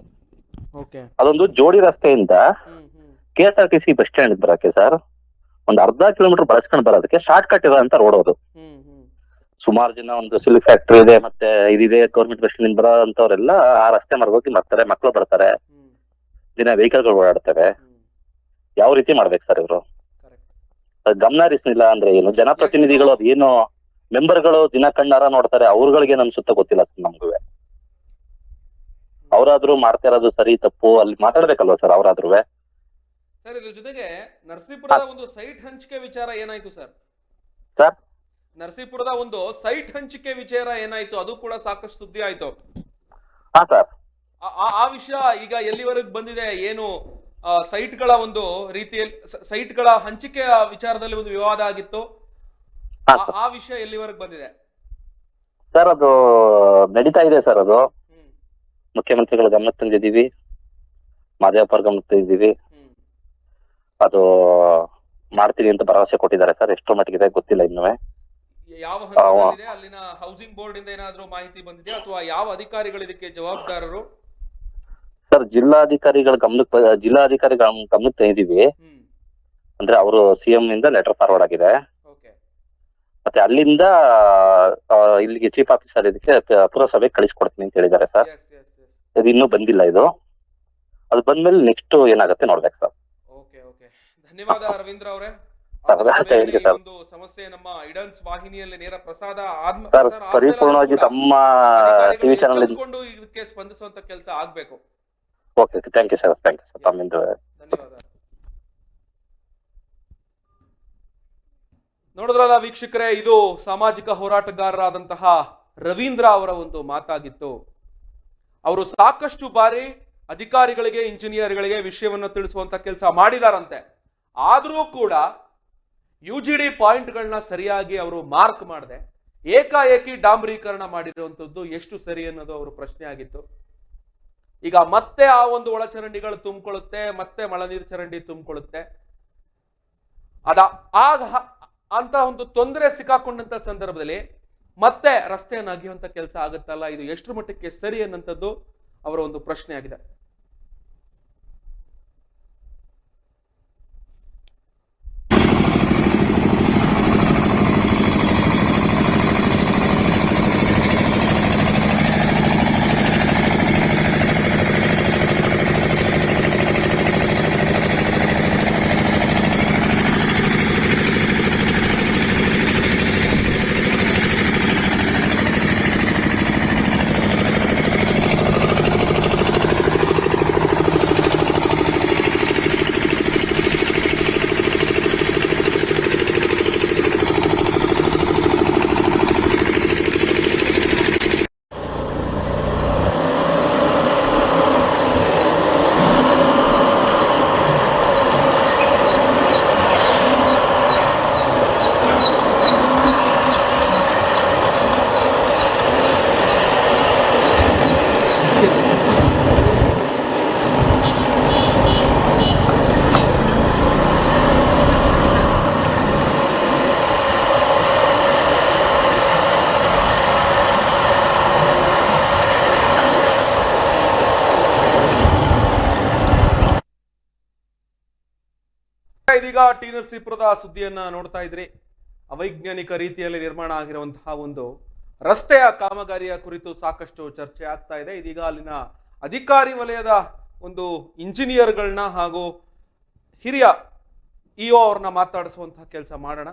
[SPEAKER 5] ಅದೊಂದು ಜೋಡಿ ರಸ್ತೆಯಿಂದ KSRTC ಬಸ್ ಸ್ಟ್ಯಾಂಡ್ ಬರಕ್ಕೆ ಸರ್ ಒಂದ್ ಅರ್ಧ ಕಿಲೋಮೀಟರ್ ಬಳಸ್ಕೊಂಡ್ ಬರೋದಕ್ಕೆ ಶಾರ್ಟ್ ಕಟ್ ಇರೋ ಅಂತ ರೋಡ್ ಅದು. ಸುಮಾರು ಜನ, ಒಂದು ಸಿಲ್ಕ್ ಫ್ಯಾಕ್ಟ್ರಿ ಇದೆ, ಮತ್ತೆ ಇದಿದೆ, ಗೌರ್ಮೆಂಟ್ ಬಸ್ ಸ್ಟ್ಯಾಂಡ್ ಬರೋ ಅಂತವ್ರೆಲ್ಲ ಆ ರಸ್ತೆ ಮಾರ್ಗೋಗಿ ಬರ್ತಾರೆ, ಮಕ್ಳು ಬರ್ತಾರೆ, ದಿನ ವೆಹಿಕಲ್ಗಳು ಓಡಾಡ್ತವೆ. ಯಾವ ರೀತಿ ಮಾಡ್ಬೇಕು ಸರ್ ಇವರು? ಗಮನ ಹರಿಸ್ನಿಲ್ಲ ಅಂದ್ರೆ ಏನು? ಜನಪ್ರತಿನಿಧಿಗಳು ಅದೇನು ಮೆಂಬರ್ಗಳು ದಿನ ಕಣ್ಣಾರ ನೋಡ್ತಾರೆ, ಅವ್ರಗಳಿಗೆ ಅನ್ಸುತ್ತೆ ಗೊತ್ತಿಲ್ಲ ನಮ್ಗೂ. ಅವ್ರಾದ್ರೂ ಮಾಡ್ತಾ ಇರೋದು ಸರಿ ತಪ್ಪು ಅಲ್ಲಿ ಮಾತಾಡ್ಬೇಕಲ್ವಾ ಸರ್ ಅವ್ರಾದ್ರೂ?
[SPEAKER 1] ಸರ್ ಇದ್ರ ಜೊತೆಗೆ ನರಸೀಪುರದ ಒಂದು ಸೈಟ್ ಹಂಚಿಕೆ ವಿಚಾರ ಏನಾಯ್ತು ಸರ್?
[SPEAKER 5] ಸರ್
[SPEAKER 1] ನರಸೀಪುರದ ಒಂದು ಸೈಟ್ ಹಂಚಿಕೆ ವಿಚಾರ ಏನಾಯ್ತು? ಅದು ಕೂಡ ಸಾಕಷ್ಟು ಸುದ್ದಿ ಆಯ್ತು.
[SPEAKER 5] ಹಾ ಸರ್.
[SPEAKER 1] ಆ ವಿಷಯ ಈಗ ಎಲ್ಲಿವರೆಗೆ ಬಂದಿದೆ? ಏನು ಸೈಟ್ಗಳ ಒಂದು ರೀತಿಯಲ್ಲಿ ಸೈಟ್ಗಳ ಹಂಚಿಕೆಯ ವಿಚಾರದಲ್ಲಿ ಒಂದು ವಿವಾದ ಆಗಿತ್ತು, ಆ ವಿಷಯ ಎಲ್ಲಿವರೆಗೆ ಬಂದಿದೆ
[SPEAKER 5] ಸರ್? ಅದು ನಡೀತಾ ಇದೆ ಸರ್. ಅದು ಮುಖ್ಯಮಂತ್ರಿಗಳ ಗಮನಕ್ಕೆ ತಂದಿದ್ದೀವಿ, ಮಾದೇವಪ್ಪರ ಗಮನಕ್ಕೆ ತಂದಿದ್ದೀವಿ. ಅದು ಮಾಡ್ತೀವಿ ಅಂತ ಭರವಸೆ ಕೊಟ್ಟಿದ್ದಾರೆ ಸರ್. ಎಷ್ಟು ಮಟ್ಟಿಗಿದೆ ಗೊತ್ತಿಲ್ಲ ಇನ್ನೂ.
[SPEAKER 1] ಯಾವ ಹಂತದಲ್ಲಿದೆ? ಅಲ್ಲಿನ ಹೌಸಿಂಗ್ ಬೋರ್ಡ್ ಇಂದ ಏನಾದ್ರೂ ಮಾಹಿತಿ ಬಂದಿದೆ ಅಥವಾ ಯಾವ ಅಧಿಕಾರಿಗಳು ಇದಕ್ಕೆ ಜವಾಬ್ದಾರರು?
[SPEAKER 5] ಸರ್ ಜಿಲ್ಲಾಧಿಕಾರಿಗಳ ಗಮನಕ್ಕೆ ತಂದಿದ್ದೀವಿ. ಅಂದ್ರೆ ಅವರು CM ಇಂದ ಲೆಟರ್ ಫಾರ್ವರ್ಡ್ ಆಗಿದೆ. ಮತ್ತೆ ಅಲ್ಲಿಂದ ಇಲ್ಲಿಗೆ ಚೀಫ್ ಆಫೀಸರ್ ಇದಕ್ಕೆ ಪುರಸಭೆಗೆ ಕಳಿಸ್ಕೊಡ್ತೀನಿ ಅಂತ ಹೇಳಿದ್ದಾರೆ ಸರ್. ಇದು ಇನ್ನೂ ಬಂದಿಲ್ಲ. ಅದು ಬಂದ್ಮೇಲೆ ನೆಕ್ಸ್ಟ್ ಏನಾಗುತ್ತೆ ನೋಡ್ಬೇಕು ಸರ್.
[SPEAKER 1] ಧನ್ಯವಾದ ರವೀಂದ್ರ ಅವರೇ. ಒಂದು ಸಮಸ್ಯೆ ನಮ್ಮ ಇಡನ್ಸ್ ವಾಹಿನಿಯಲ್ಲಿ ನೇರ ಪ್ರಸಾದ
[SPEAKER 5] ಪರಿಪೂರ್ಣವಾಗಿ ತಮ್ಮ ಟಿವಿ ಚಾನೆಲ್
[SPEAKER 1] ಇದಕ್ಕೆ ಸ್ಪಂದಿಸುವಂತ ಕೆಲಸ ಆಗ್ಬೇಕು.
[SPEAKER 5] Okay, thank you sir. ತಮ್ಮಿಂದ
[SPEAKER 1] ಧನ್ಯವಾದ. ನೋಡಿದ್ರಲ್ಲ ವೀಕ್ಷಕರೇ, ಇದು ಸಾಮಾಜಿಕ ಹೋರಾಟಗಾರರಾದಂತಹ ರವೀಂದ್ರ ಅವರ ಒಂದು ಮಾತಾಗಿತ್ತು. ಅವರು ಸಾಕಷ್ಟು ಬಾರಿ ಅಧಿಕಾರಿಗಳಿಗೆ, ಇಂಜಿನಿಯರ್ಗಳಿಗೆ ವಿಷಯವನ್ನು ತಿಳಿಸುವಂತ ಕೆಲಸ ಮಾಡಿದಾರಂತೆ. ಆದರೂ ಕೂಡ UGD ಪಾಯಿಂಟ್ಗಳನ್ನ ಸರಿಯಾಗಿ ಅವರು ಮಾರ್ಕ್ ಮಾಡದೆ ಏಕಾಏಕಿ ಡಾಂಬರೀಕರಣ ಮಾಡಿರುವಂಥದ್ದು ಎಷ್ಟು ಸರಿ ಅನ್ನೋದು ಅವರು ಪ್ರಶ್ನೆ ಆಗಿತ್ತು. ಈಗ ಮತ್ತೆ ಆ ಒಂದು ಒಳಚರಂಡಿಗಳು ತುಂಬಿಕೊಳ್ಳುತ್ತೆ, ಮತ್ತೆ ಮಳೆನೀರು ಚರಂಡಿ ತುಂಬಿಕೊಳ್ಳುತ್ತೆ. ಅಂತ ಒಂದು ತೊಂದರೆ ಸಿಕ್ಕಾಕೊಂಡಂತ ಸಂದರ್ಭದಲ್ಲಿ ಮತ್ತೆ ರಸ್ತೆಯನ್ನು ಅಗಿಯುವಂತ ಕೆಲಸ ಆಗುತ್ತಲ್ಲ, ಇದು ಎಷ್ಟು ಮಟ್ಟಕ್ಕೆ ಸರಿ ಅನ್ನಂಥದ್ದು ಅವರ ಒಂದು ಪ್ರಶ್ನೆ ಆಗಿದೆ. ಇದೀಗ ಟಿ ನರಸೀಪುರದ ಸುದ್ದಿಯನ್ನ ನೋಡ್ತಾ ಇದ್ರಿ. ಅವೈಜ್ಞಾನಿಕ ರೀತಿಯಲ್ಲಿ ನಿರ್ಮಾಣ ಆಗಿರುವಂತಹ ಒಂದು ರಸ್ತೆಯ ಕಾಮಗಾರಿಯ ಕುರಿತು ಸಾಕಷ್ಟು ಚರ್ಚೆ ಆಗ್ತಾ ಇದೆ. ಇದೀಗ ಅಲ್ಲಿನ ಅಧಿಕಾರಿ ವಲಯದ ಒಂದು ಇಂಜಿನಿಯರ್ಗಳನ್ನ ಹಾಗೂ ಹಿರಿಯ ಇಒ ಅವ್ರನ್ನ ಮಾತಾಡಿಸುವಂತಹ ಕೆಲಸ ಮಾಡೋಣ.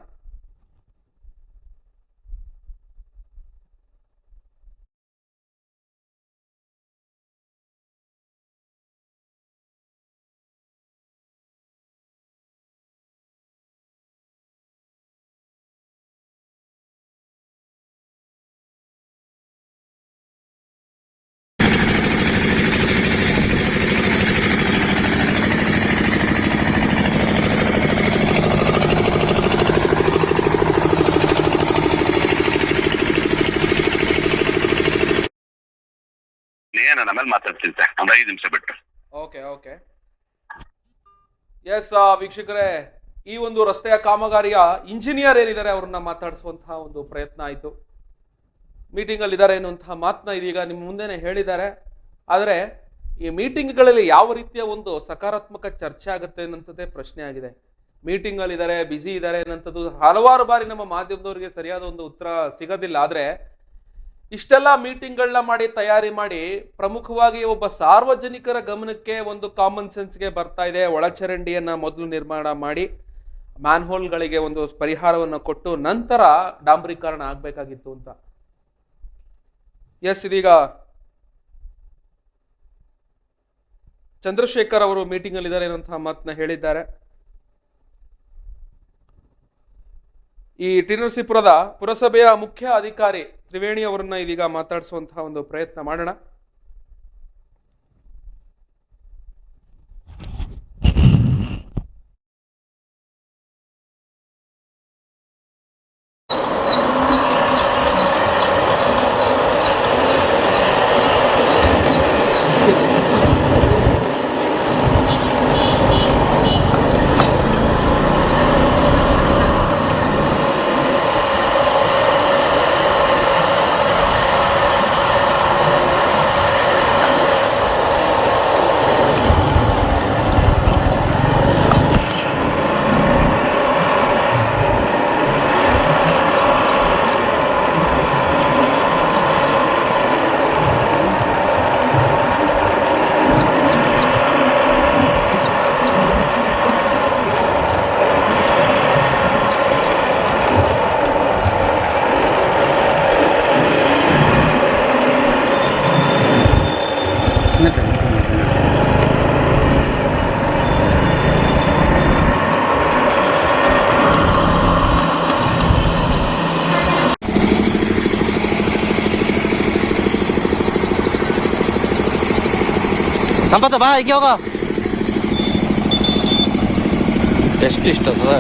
[SPEAKER 3] ನಾನು ಆಮೇಲೆ ಮಾತಾಡ್ತೀನಿ ಒಂದು 5 ನಿಮಿಷ ಬಿಟ್ಟು.
[SPEAKER 1] ಓಕೆ ಎಸ್ ವೀಕ್ಷಕರೇ, ಈ ಒಂದು ರಸ್ತೆಯ ಕಾಮಗಾರಿಯ ಇಂಜಿನಿಯರ್ ಏನಿದ್ದಾರೆ ಅವ್ರನ್ನ ಮಾತಾಡಿಸುವಂತಹ ಒಂದು ಪ್ರಯತ್ನ ಆಯಿತು. ಮೀಟಿಂಗ್ ಅಲ್ಲಿ ಇದ್ದಾರೆ ಎನ್ನುವಂತಹ ಮಾತನ್ನ ಇದೀಗ ನಿಮ್ಮ ಮುಂದೆನೆ ಹೇಳಿದ್ದಾರೆ. ಆದರೆ ಈ ಮೀಟಿಂಗ್ಗಳಲ್ಲಿ ಯಾವ ರೀತಿಯ ಒಂದು ಸಕಾರಾತ್ಮಕ ಚರ್ಚೆ ಆಗುತ್ತೆ ಅನ್ನೋಂಥದ್ದೇ ಪ್ರಶ್ನೆ ಆಗಿದೆ. ಮೀಟಿಂಗ್ ಅಲ್ಲಿ ಇದ್ದಾರೆ, ಬ್ಯುಸಿ ಇದ್ದಾರೆ ಅನ್ನೋಂಥದ್ದು ಹಲವಾರು ಬಾರಿ ನಮ್ಮ ಮಾಧ್ಯಮದವರಿಗೆ ಸರಿಯಾದ ಒಂದು ಉತ್ತರ ಸಿಗೋದಿಲ್ಲ. ಆದ್ರೆ ಇಷ್ಟೆಲ್ಲ ಮೀಟಿಂಗ್ಗಳನ್ನ ಮಾಡಿ ತಯಾರಿ ಮಾಡಿ ಪ್ರಮುಖವಾಗಿ ಒಬ್ಬ ಸಾರ್ವಜನಿಕರ ಗಮನಕ್ಕೆ ಒಂದು ಕಾಮನ್ ಸೆನ್ಸ್ಗೆ ಬರ್ತಾ ಇದೆ. ಒಳಚರಂಡಿಯನ್ನ ಮೊದಲು ನಿರ್ಮಾಣ ಮಾಡಿ ಮ್ಯಾನ್ಹೋಲ್ಗಳಿಗೆ ಒಂದು ಪರಿಹಾರವನ್ನು ಕೊಟ್ಟು ನಂತರ ಡಾಂಬರೀಕರಣ ಆಗ್ಬೇಕಾಗಿತ್ತು ಅಂತ. ಎಸ್, ಇದೀಗ ಚಂದ್ರಶೇಖರ್ ಅವರು ಮೀಟಿಂಗ್ ಅಲ್ಲಿ ಇದ್ದಾರೆ ಅನ್ನುವಂತಹ ಮಾತನ್ನ ಹೇಳಿದ್ದಾರೆ. ಈ ಟಿ ನರಸೀಪುರದ ಪುರಸಭೆಯ ಮುಖ್ಯ ಅಧಿಕಾರಿ ತ್ರಿವೇಣಿ ಅವರನ್ನ ಇದೀಗ ಮಾತಾಡಿಸುವಂತಹ ಒಂದು ಪ್ರಯತ್ನ ಮಾಡೋಣ.
[SPEAKER 2] ಸಂಪತ್ತ ಬಾ ಈಗ ಹೋಗ. ಎಷ್ಟು ಇಷ್ಟ ಅದ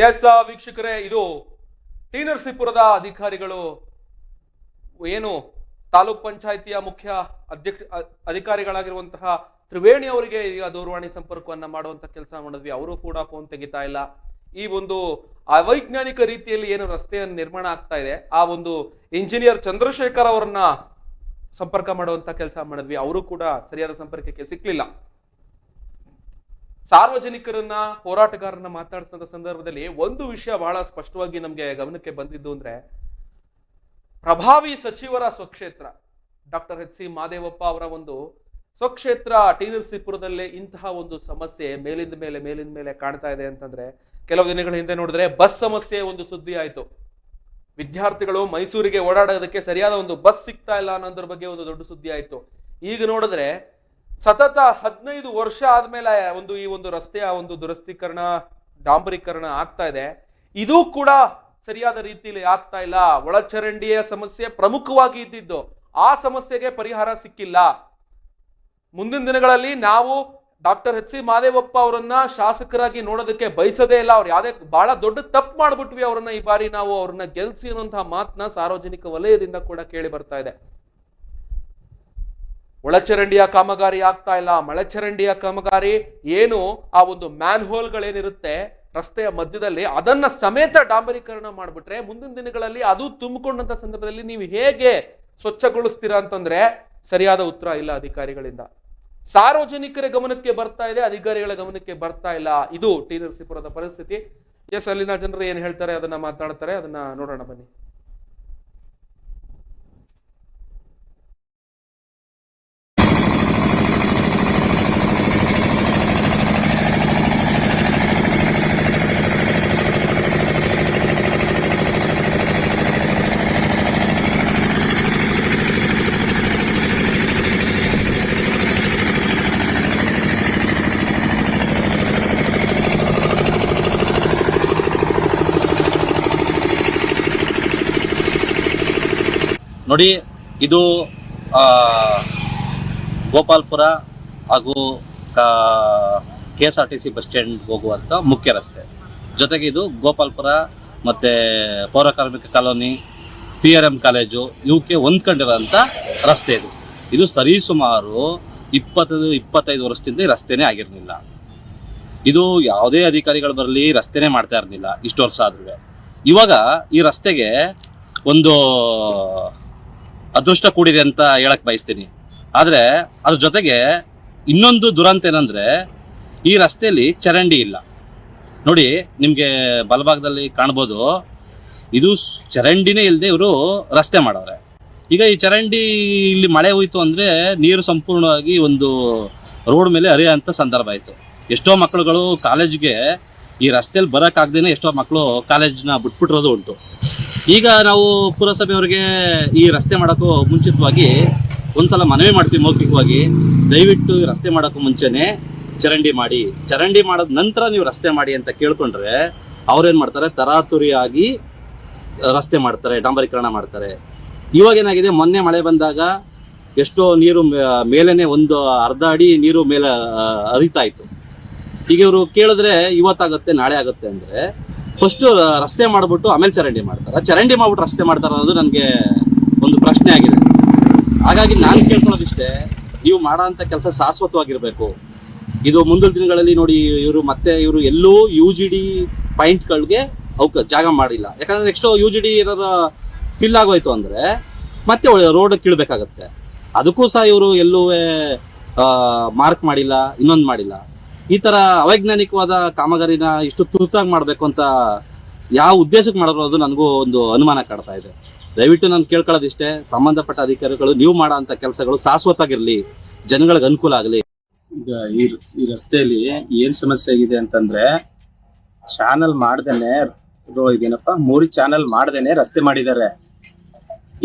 [SPEAKER 1] ಎಸ್ ವೀಕ್ಷಕರೇ, ಇದು ಟಿ ನರಸೀಪುರದ ಅಧಿಕಾರಿಗಳು ಏನು ತಾಲೂಕ್ ಪಂಚಾಯಿತಿಯ ಮುಖ್ಯ ಅಧಿಕಾರಿಗಳಾಗಿರುವಂತಹ ತ್ರಿವೇಣಿ ಅವರಿಗೆ ಈಗ ದೂರವಾಣಿ ಸಂಪರ್ಕವನ್ನ ಮಾಡುವಂತ ಕೆಲಸ ಮಾಡಿದ್ವಿ. ಅವರು ಕೂಡ ಫೋನ್ ತೆಗಿತಾ ಇಲ್ಲ. ಈ ಒಂದು ಅವೈಜ್ಞಾನಿಕ ರೀತಿಯಲ್ಲಿ ಏನು ರಸ್ತೆಯನ್ನು ನಿರ್ಮಾಣ ಆಗ್ತಾ ಇದೆ, ಆ ಒಂದು ಇಂಜಿನಿಯರ್ ಚಂದ್ರಶೇಖರ್ ಅವರನ್ನ ಸಂಪರ್ಕ ಮಾಡುವಂತ ಕೆಲಸ ಮಾಡಿದ್ವಿ. ಅವರು ಕೂಡ ಸರಿಯಾದ ಸಂಪರ್ಕಕ್ಕೆ ಸಿಕ್ಲಿಲ್ಲ. ಸಾರ್ವಜನಿಕರನ್ನ, ಹೋರಾಟಗಾರರನ್ನ ಮಾತಾಡಿಸಿದ ಸಂದರ್ಭದಲ್ಲಿ ಒಂದು ವಿಷಯ ಬಹಳ ಸ್ಪಷ್ಟವಾಗಿ ನಮ್ಗೆ ಗಮನಕ್ಕೆ ಬಂದಿದ್ದು ಅಂದ್ರೆ, ಪ್ರಭಾವಿ ಸಚಿವರ ಸ್ವಕ್ಷೇತ್ರ ಡಾಕ್ಟರ್ ಎಚ್ ಸಿ ಮಹದೇವಪ್ಪ ಅವರ ಒಂದು ಸ್ವಕ್ಷೇತ್ರ ಟಿ ನರಸೀಪುರದಲ್ಲೇ ಇಂತಹ ಒಂದು ಸಮಸ್ಯೆ ಮೇಲಿಂದ ಮೇಲೆ ಕಾಣ್ತಾ ಇದೆ ಅಂತಂದ್ರೆ, ಕೆಲವು ದಿನಗಳ ಹಿಂದೆ ನೋಡಿದ್ರೆ ಬಸ್ ಸಮಸ್ಯೆ ಒಂದು ಸುದ್ದಿ ಆಯ್ತು. ವಿದ್ಯಾರ್ಥಿಗಳು ಮೈಸೂರಿಗೆ ಓಡಾಡೋದಕ್ಕೆ ಸರಿಯಾದ ಒಂದು ಬಸ್ ಸಿಗ್ತಾ ಇಲ್ಲ ಅನ್ನೋದ್ರ ಬಗ್ಗೆ ಒಂದು ದೊಡ್ಡ ಸುದ್ದಿ ಆಯ್ತು. ಈಗ ನೋಡಿದ್ರೆ ಸತತ 15 ವರ್ಷ ಆದ್ಮೇಲೆ ಈ ಒಂದು ರಸ್ತೆಯ ಒಂದು ದುರಸ್ತೀಕರಣ, ಡಾಂಬರೀಕರಣ ಆಗ್ತಾ ಇದೆ. ಇದು ಕೂಡ ಸರಿಯಾದ ರೀತಿಯಲ್ಲಿ ಆಗ್ತಾ ಇಲ್ಲ. ಒಳಚರಂಡಿಯ ಸಮಸ್ಯೆ ಪ್ರಮುಖವಾಗಿ ಇದ್ದಿದ್ದು, ಆ ಸಮಸ್ಯೆಗೆ ಪರಿಹಾರ ಸಿಕ್ಕಿಲ್ಲ. ಮುಂದಿನ ದಿನಗಳಲ್ಲಿ ನಾವು ಡಾಕ್ಟರ್ ಎಚ್ ಸಿ ಮಹದೇವಪ್ಪ ಅವರನ್ನ ಶಾಸಕರಾಗಿ ನೋಡೋದಕ್ಕೆ ಬಯಸದೇ ಇಲ್ಲ. ಅವ್ರು ಯಾವ್ದೇ ಬಹಳ ದೊಡ್ಡ ತಪ್ಪು ಮಾಡ್ಬಿಟ್ವಿ ಅವರನ್ನ, ಈ ಬಾರಿ ನಾವು ಅವ್ರನ್ನ ಗೆಲ್ಸಿ ಅನ್ನುವಂತಹ ಮಾತನ್ನ ಸಾರ್ವಜನಿಕ ವಲಯದಿಂದ ಕೂಡ ಕೇಳಿ ಬರ್ತಾ ಇದೆ. ಒಳಚರಂಡಿಯ ಕಾಮಗಾರಿ ಆಗ್ತಾ ಇಲ್ಲ. ಮಳೆಚರಂಡಿಯ ಕಾಮಗಾರಿ ಏನು, ಆ ಒಂದು ಮ್ಯಾನ್ ಹೋಲ್ಗಳೇನಿರುತ್ತೆ ರಸ್ತೆಯ ಮಧ್ಯದಲ್ಲಿ, ಅದನ್ನ ಸಮೇತ ಡಾಂಬರೀಕರಣ ಮಾಡ್ಬಿಟ್ರೆ ಮುಂದಿನ ದಿನಗಳಲ್ಲಿ ಅದು ತುಂಬಿಕೊಂಡಂತ ಸಂದರ್ಭದಲ್ಲಿ ನೀವು ಹೇಗೆ ಸ್ವಚ್ಛಗೊಳಿಸ್ತೀರಾ ಅಂತಂದ್ರೆ ಸರಿಯಾದ ಉತ್ತರ ಇಲ್ಲ ಅಧಿಕಾರಿಗಳಿಂದ. ಸಾರ್ವಜನಿಕರ ಗಮನಕ್ಕೆ ಬರ್ತಾ ಇದೆ, ಅಧಿಕಾರಿಗಳ ಗಮನಕ್ಕೆ ಬರ್ತಾ ಇಲ್ಲ. ಇದು ಟಿ ನರಸೀಪುರದ ಪರಿಸ್ಥಿತಿ. ಎಸ್, ಅಲ್ಲಿನ ಜನರು ಏನ್ ಹೇಳ್ತಾರೆ ಅದನ್ನ ಮಾತಾಡ್ತಾರೆ, ಅದನ್ನ ನೋಡೋಣ ಬನ್ನಿ.
[SPEAKER 2] ನೋಡಿ, ಇದು ಗೋಪಾಲ್ಪುರ ಹಾಗೂ KSRTC ಬಸ್ ಸ್ಟ್ಯಾಂಡ್ ಹೋಗುವಂಥ ಮುಖ್ಯ ರಸ್ತೆ. ಜೊತೆಗೆ ಇದು ಗೋಪಾಲ್ಪುರ ಮತ್ತು ಪೌರಕಾರ್ಮಿಕ ಕಾಲೋನಿ, PRM ಕಾಲೇಜು ಇವಕ್ಕೆ ಹೊಂದ್ಕೊಂಡಿರೋಂಥ ರಸ್ತೆ ಇದು. ಇದು ಸರಿಸುಮಾರು 20-25 ವರ್ಷದಿಂದ ಈ ರಸ್ತೆನೇ ಆಗಿರಲಿಲ್ಲ. ಇದು ಯಾವುದೇ ಅಧಿಕಾರಿಗಳು ಬರಲಿ ರಸ್ತೆನೇ ಮಾಡ್ತಾ ಇರಲಿಲ್ಲ ಇಷ್ಟು ವರ್ಷ ಆದ್ರೂ. ಇವಾಗ ಈ ರಸ್ತೆಗೆ ಒಂದು ಅದೃಷ್ಟ ಕೂಡಿದೆ ಅಂತ ಹೇಳಕ್ ಬಯಸ್ತೀನಿ. ಆದರೆ ಅದ್ರ ಜೊತೆಗೆ ಇನ್ನೊಂದು ದುರಂತ ಏನಂದ್ರೆ, ಈ ರಸ್ತೆಯಲ್ಲಿ ಚರಂಡಿ ಇಲ್ಲ. ನೋಡಿ, ನಿಮಗೆ ಬಲಭಾಗದಲ್ಲಿ ಕಾಣ್ಬೋದು, ಇದು ಚರಂಡಿನೇ ಇಲ್ಲದೆ ಇವರು ರಸ್ತೆ ಮಾಡವ್ರೆ. ಈಗ ಈ ಚರಂಡಿ ಇಲ್ಲಿ ಮಳೆ ಹೋಯ್ತು ಅಂದ್ರೆ ನೀರು ಸಂಪೂರ್ಣವಾಗಿ ಒಂದು ರೋಡ್ ಮೇಲೆ ಹರಿಯೋಂಥ ಸಂದರ್ಭ ಆಯಿತು. ಎಷ್ಟೋ ಮಕ್ಕಳುಗಳು ಕಾಲೇಜಿಗೆ ಈ ರಸ್ತೆಯಲ್ಲಿ ಬರೋಕ್ಕಾಗ್ದೇನೆ ಎಷ್ಟೋ ಮಕ್ಕಳು ಕಾಲೇಜನ್ನ ಬಿಟ್ಬಿಟ್ಟಿರೋದು ಉಂಟು. ಈಗ ನಾವು ಪುರಸಭೆಯವರಿಗೆ ಈ ರಸ್ತೆ ಮಾಡೋಕ್ಕೂ ಮುಂಚಿತವಾಗಿ ಒಂದ್ಸಲ ಮನವಿ ಮಾಡ್ತೀವಿ ಮೌಖಿಕವಾಗಿ, ದಯವಿಟ್ಟು ರಸ್ತೆ ಮಾಡೋಕ್ಕೂ ಮುಂಚೆನೆ ಚರಂಡಿ ಮಾಡಿ, ಚರಂಡಿ ಮಾಡೋದ ನಂತರ ನೀವು ರಸ್ತೆ ಮಾಡಿ ಅಂತ ಕೇಳ್ಕೊಂಡ್ರೆ ಅವ್ರೇನು ಮಾಡ್ತಾರೆ, ತರಾತುರಿಯಾಗಿ ರಸ್ತೆ ಮಾಡ್ತಾರೆ, ಡಾಂಬರೀಕರಣ ಮಾಡ್ತಾರೆ. ಇವಾಗ ಏನಾಗಿದೆ, ಮೊನ್ನೆ ಮಳೆ ಬಂದಾಗ ಎಷ್ಟೋ ನೀರು ಮೇಲೇನೆ ಒಂದು ಅರ್ಧ ಅಡಿ ನೀರು ಮೇಲೆ ಹರಿತಾ ಇತ್ತು. ಈಗ ಇವರು ಕೇಳಿದ್ರೆ ಇವತ್ತಾಗುತ್ತೆ ನಾಳೆ ಆಗುತ್ತೆ ಅಂದರೆ ಫಸ್ಟ್ ರಸ್ತೆ ಮಾಡಿಬಿಟ್ಟು ಆಮೇಲೆ ಚರಂಡಿ ಮಾಡ್ತಾರೆ. ಚರಂಡಿ ಮಾಡ್ಬಿಟ್ಟು ರಸ್ತೆ ಮಾಡ್ತಾರೆ ಅನ್ನೋದು ನನಗೆ ಒಂದು ಪ್ರಶ್ನೆ ಆಗಿದೆ. ಹಾಗಾಗಿ ನಾನು ಕೇಳ್ಕೊಳ್ಳೋದಿಷ್ಟೇ, ನೀವು ಮಾಡೋ ಅಂಥ ಕೆಲಸ ಶಾಶ್ವತವಾಗಿರಬೇಕು. ಇದು ಮುಂದಿನ ದಿನಗಳಲ್ಲಿ ನೋಡಿ, ಇವರು ಎಲ್ಲೂ UGD ಪಾಯಿಂಟ್ಗಳಿಗೆ ಅವಕ್ಕೆ ಜಾಗ ಮಾಡಿಲ್ಲ. ಯಾಕಂದರೆ ನೆಕ್ಸ್ಟು UGD ಏನಾದ್ರು ಫಿಲ್ ಆಗೋಯ್ತು ಅಂದರೆ ಮತ್ತೆ ರೋಡ್ ಕೀಳ್ಬೇಕಾಗತ್ತೆ. ಅದಕ್ಕೂ ಸಹ ಇವರು ಎಲ್ಲೂ ಮಾರ್ಕ್ ಮಾಡಿಲ್ಲ, ಇನ್ನೊಂದು ಮಾಡಿಲ್ಲ. ಈ ಥರ ಅವೈಜ್ಞಾನಿಕವಾದ ಕಾಮಗಾರಿನ ಇಷ್ಟು ತುರ್ತಾಗಿ ಮಾಡಬೇಕು ಅಂತ ಯಾವ ಉದ್ದೇಶಕ್ಕೆ ಮಾಡೋದು ನನಗೂ ಒಂದು ಅನುಮಾನ ಕಾಡ್ತಾ ಇದೆ. ದಯವಿಟ್ಟು ನಾನು ಕೇಳ್ಕೊಳ್ಳೋದಿಷ್ಟೇ, ಸಂಬಂಧಪಟ್ಟ ಅಧಿಕಾರಿಗಳು ನೀವು ಮಾಡೋ ಅಂಥ ಕೆಲಸಗಳು ಶಾಶ್ವತವಾಗಿರಲಿ, ಜನಗಳಿಗೆ ಅನುಕೂಲ ಆಗಲಿ.
[SPEAKER 6] ಈಗ ಈ ರಸ್ತೆಯಲ್ಲಿ ಏನ್ ಸಮಸ್ಯೆ ಆಗಿದೆ ಅಂತಂದ್ರೆ, ಚಾನಲ್ ಮಾಡ್ದೇನೆ ಇದೇನಪ್ಪ 3 ಚಾನಲ್ ಮಾಡ್ದೇನೆ ರಸ್ತೆ ಮಾಡಿದ್ದಾರೆ.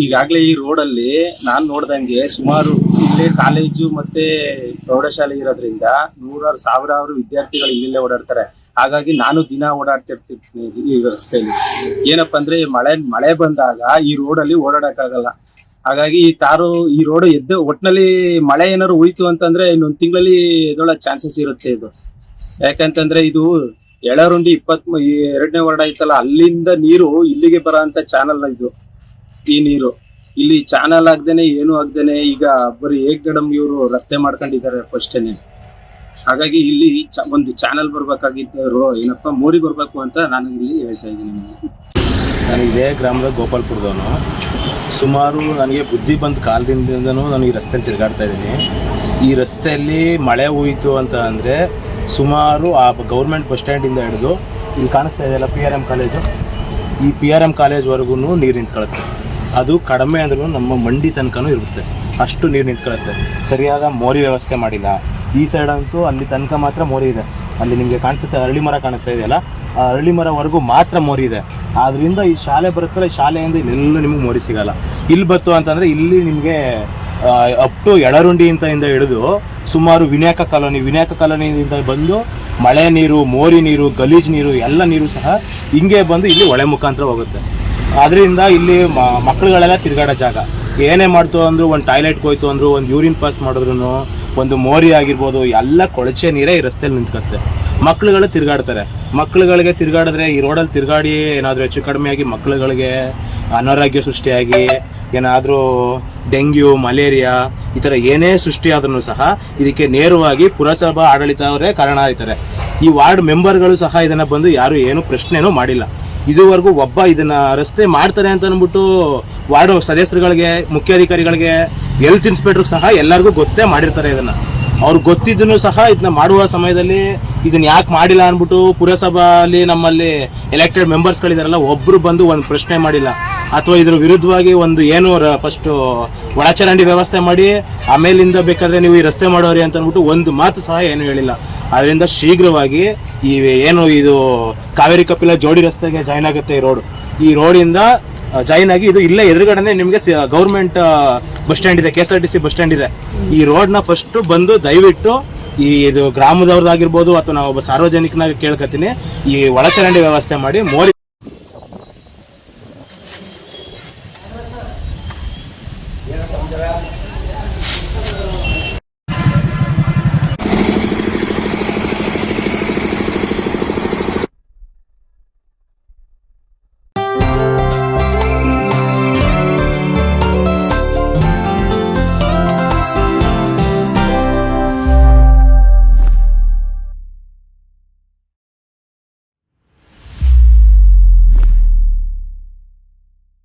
[SPEAKER 6] ಈಗಾಗಲೇ ಈ ರೋಡಲ್ಲಿ ನಾನು ನೋಡ್ದಂಗೆ ಸುಮಾರು ಇಲ್ಲೇ ಕಾಲೇಜು ಮತ್ತೆ ಪ್ರೌಢಶಾಲೆ ಇರೋದ್ರಿಂದ ಸಾವಿರಾರು ವಿದ್ಯಾರ್ಥಿಗಳು ಇಲ್ಲೇ ಓಡಾಡ್ತಾರೆ. ಹಾಗಾಗಿ ನಾನು ದಿನ ಓಡಾಡ್ತಿರ್ತೀನಿ ಈ ರಸ್ತೆಯಲ್ಲಿ. ಏನಪ್ಪಾ ಅಂದ್ರೆ ಮಳೆ ಬಂದಾಗ ಈ ರೋಡಲ್ಲಿ ಓಡಾಡಕ್ಕಾಗಲ್ಲ. ಹಾಗಾಗಿ ಈ ರೋಡ್ ಒಟ್ಟಿನಲ್ಲಿ ಮಳೆ ಏನಾದ್ರು ಹೋಯ್ತು ಅಂತಂದ್ರೆ ಇನ್ನೊಂದು ತಿಂಗಳಲ್ಲಿ ಎದೊಳ ಚಾನ್ಸಸ್ ಇರುತ್ತೆ ಇದು. ಯಾಕಂತಂದ್ರೆ ಇದು ಎಳರುಂಡಿ 22ನೇ ವಾರ್ಡ್ ಐತಲ್ಲ, ಅಲ್ಲಿಂದ ನೀರು ಇಲ್ಲಿಗೆ ಬರೋ ಅಂತ ಚಾನಲ್ ಇದು. ಈ ನೀರು ಇಲ್ಲಿ ಚಾನಲ್ ಆಗ್ದೇನೆ ಏನು ಆಗ್ದೇನೆ ಈಗ ಬರೀ ಏಕದಮ್ ಇವರು ರಸ್ತೆ ಮಾಡ್ಕೊಂಡಿದ್ದಾರೆ ಫಸ್ಟೇನೆ. ಹಾಗಾಗಿ ಇಲ್ಲಿ ಒಂದು ಚಾನಲ್ ಬರ್ಬೇಕಾಗಿದ್ದು ಏನಪ್ಪ ಮೋರಿ ಬರ್ಬೇಕು ಅಂತ ನಾನು ಇಲ್ಲಿ ಹೇಳ್ತಾ ಇದ್ದೀನಿ.
[SPEAKER 7] ನಾನು ಇದೇ ಗ್ರಾಮದ ಗೋಪಾಲ್ಪುರದವನು. ಸುಮಾರು ನನಗೆ ಬುದ್ಧಿ ಬಂದ ಕಾಲದಿಂದನೂ ನಾನು ಈ ರಸ್ತೆಯಲ್ಲಿ ತಿರುಗಾಡ್ತಾ ಇದ್ದೀನಿ. ಈ ರಸ್ತೆಯಲ್ಲಿ ಮಳೆ ಹೋಯಿತು ಅಂತ ಅಂದರೆ ಸುಮಾರು ಆ ಗೌರ್ಮೆಂಟ್ ಬಸ್ ಸ್ಟ್ಯಾಂಡಿಂದ ಹಿಡಿದು ಇಲ್ಲಿ ಕಾಣಿಸ್ತಾ ಇದೆಯಲ್ಲ PRM ಕಾಲೇಜು, ಈ PRM ಕಾಲೇಜ್ವರೆಗೂ ನೀರು ನಿಂತ್ಕೊಳ್ಳುತ್ತೆ. ಅದು ಕಡಿಮೆ ಅಂದ್ರೂ ನಮ್ಮ ಮಂಡಿ ತನಕನೂ ಇರುತ್ತೆ, ಅಷ್ಟು ನೀರು ನಿಂತ್ಕೊಳ್ಳುತ್ತೆ. ಸರಿಯಾದ ಮೋರಿ ವ್ಯವಸ್ಥೆ ಮಾಡಿಲ್ಲ. ಈ ಸೈಡ್ ಅಂತೂ ಅಲ್ಲಿ ತನಕ ಮಾತ್ರ ಮೋರಿ ಇದೆ. ಅಲ್ಲಿ ನಿಮಗೆ ಕಾಣಿಸುತ್ತೆ ಅರಳಿ ಮರ ಕಾಣಿಸ್ತಾ ಇದೆಯಲ್ಲ, ಆ ಅರಳಿ ಮರವರೆಗೂ ಮಾತ್ರ ಮೋರಿ ಇದೆ. ಆದ್ದರಿಂದ ಈ ಶಾಲೆ ಬರುತ್ತಲ್ಲ, ಈ ಶಾಲೆಯಿಂದ ಇಲ್ಲೆಲ್ಲೂ ನಿಮಗೆ ಮೋರಿ ಸಿಗಲ್ಲ. ಇಲ್ಲಿ ಬತ್ತು ಅಂತಂದರೆ ಇಲ್ಲಿ ನಿಮಗೆ ಅಪ್ ಟು ಎಡರುಂಡಿ ಇಂದ ಹಿಡಿದು ಸುಮಾರು ವಿನಾಯಕ ಕಾಲೋನಿಯಿಂದ ಬಂದು ಮಳೆ ನೀರು, ಮೋರಿ ನೀರು, ಗಲೀಜು ನೀರು ಎಲ್ಲ ನೀರು ಸಹ ಹಿಂಗೆ ಬಂದು ಇಲ್ಲಿ ಹೊಳೆ ಮುಖಾಂತರ ಹೋಗುತ್ತೆ. ಅದರಿಂದ ಇಲ್ಲಿ ಮಕ್ಕಳುಗಳೆಲ್ಲ ತಿರುಗಾಡೋ ಜಾಗ. ಏನೇ ಮಾಡ್ತು ಅಂದರೂ, ಒಂದು ಟಾಯ್ಲೆಟ್ಗೆ ಹೋಯ್ತು ಅಂದರು, ಒಂದು ಯೂರಿನ್ ಪಾಸ್ ಮಾಡಿದ್ರು, ಒಂದು ಮೋರಿ ಆಗಿರ್ಬೋದು, ಎಲ್ಲ ಕೊಳಚೆ ನೀರೇ ಈ ರಸ್ತೆಯಲ್ಲಿ ನಿಂತ್ಕತ್ತೆ. ಮಕ್ಕಳುಗಳು ತಿರುಗಾಡ್ತಾರೆ. ಮಕ್ಕಳುಗಳಿಗೆ ತಿರುಗಾಡಿದ್ರೆ ಈ ರೋಡಲ್ಲಿ ತಿರುಗಾಡಿ ಏನಾದರೂ ಹೆಚ್ಚು ಕಡಿಮೆಯಾಗಿ ಮಕ್ಕಳುಗಳಿಗೆ ಅನಾರೋಗ್ಯ ಸೃಷ್ಟಿಯಾಗಿ ಏನಾದರೂ ಡೆಂಗ್ಯೂ, ಮಲೇರಿಯಾ ಈ ಥರ ಏನೇ ಸೃಷ್ಟಿಯಾದ್ರೂ ಸಹ ಇದಕ್ಕೆ ನೇರವಾಗಿ ಪುರಸಭಾ ಆಡಳಿತವರೇ ಕಾರಣ ಆಯ್ತಾರೆ. ಈ ವಾರ್ಡ್ ಮೆಂಬರ್ಗಳು ಸಹ ಇದನ್ನು ಬಂದು ಯಾರು ಏನು ಪ್ರಶ್ನೆನೂ ಮಾಡಿಲ್ಲ. ಇದುವರೆಗೂ ಒಬ್ಬ ಇದನ್ನು ರಸ್ತೆ ಮಾಡ್ತಾರೆ ಅಂತ ಅಂದ್ಬಿಟ್ಟು ವಾರ್ಡ್ ಸದಸ್ಯರುಗಳಿಗೆ, ಮುಖ್ಯಾಧಿಕಾರಿಗಳಿಗೆ, ಹೆಲ್ತ್ ಇನ್ಸ್ಪೆಕ್ಟರ್ಗೆ ಸಹ ಎಲ್ಲರಿಗೂ ಗೊತ್ತೇ ಮಾಡಿರ್ತಾರೆ. ಇದನ್ನು ಅವ್ರಿಗೆ ಗೊತ್ತಿದ್ದೂ ಸಹ ಇದನ್ನ ಮಾಡುವ ಸಮಯದಲ್ಲಿ ಇದನ್ನ ಯಾಕೆ ಮಾಡಿಲ್ಲ ಅಂದ್ಬಿಟ್ಟು ಪುರಸಭೆಯಲ್ಲಿ ನಮ್ಮಲ್ಲಿ ಎಲೆಕ್ಟೆಡ್ ಮೆಂಬರ್ಸ್ಗಳಿದಾರಲ್ಲ, ಒಬ್ಬರು ಬಂದು ಒಂದು ಪ್ರಶ್ನೆ ಮಾಡಿಲ್ಲ. ಅಥವಾ ಇದ್ರ ವಿರುದ್ಧವಾಗಿ ಒಂದು ಏನು ಫಸ್ಟು ಒಳಚರಂಡಿ ವ್ಯವಸ್ಥೆ ಮಾಡಿ ಆಮೇಲಿಂದ ಬೇಕಾದರೆ ನೀವು ಈ ರಸ್ತೆ ಮಾಡೋರಿ ಅಂತ ಅಂದ್ಬಿಟ್ಟು ಒಂದು ಮಾತು ಸಹ ಏನು ಹೇಳಿಲ್ಲ. ಅದರಿಂದ ಶೀಘ್ರವಾಗಿ ಈ ಏನು ಇದು ಕಾವೇರಿ ಕಪಿಲ ಜೋಡಿ ರಸ್ತೆಗೆ ಜಾಯ್ನ್ ಆಗುತ್ತೆ ಈ ರೋಡಿಂದ ಜಾಯಿನ್ ಆಗಿ ಇದು ಇಲ್ಲೇ ಎದುರುಗಡೆ ನಿಮಗೆ ಗೌರ್ಮೆಂಟ್ ಬಸ್ ಸ್ಟ್ಯಾಂಡ್ ಇದೆ, KSRTC ಬಸ್ ಸ್ಟ್ಯಾಂಡ್ ಇದೆ. ಈ ರೋಡ್ನ ಫಸ್ಟ್ ಬಂದು ದಯವಿಟ್ಟು ಇದು ಗ್ರಾಮದವ್ರದ್ದಾಗಿರ್ಬೋದು ಅಥವಾ ನಾವು ಒಬ್ಬ ಸಾರ್ವಜನಿಕನಾಗಿ ಕೇಳ್ಕೊತೀನಿ, ಈ ಒಳಚರಂಡಿ ವ್ಯವಸ್ಥೆ ಮಾಡಿ ಮೋರಿ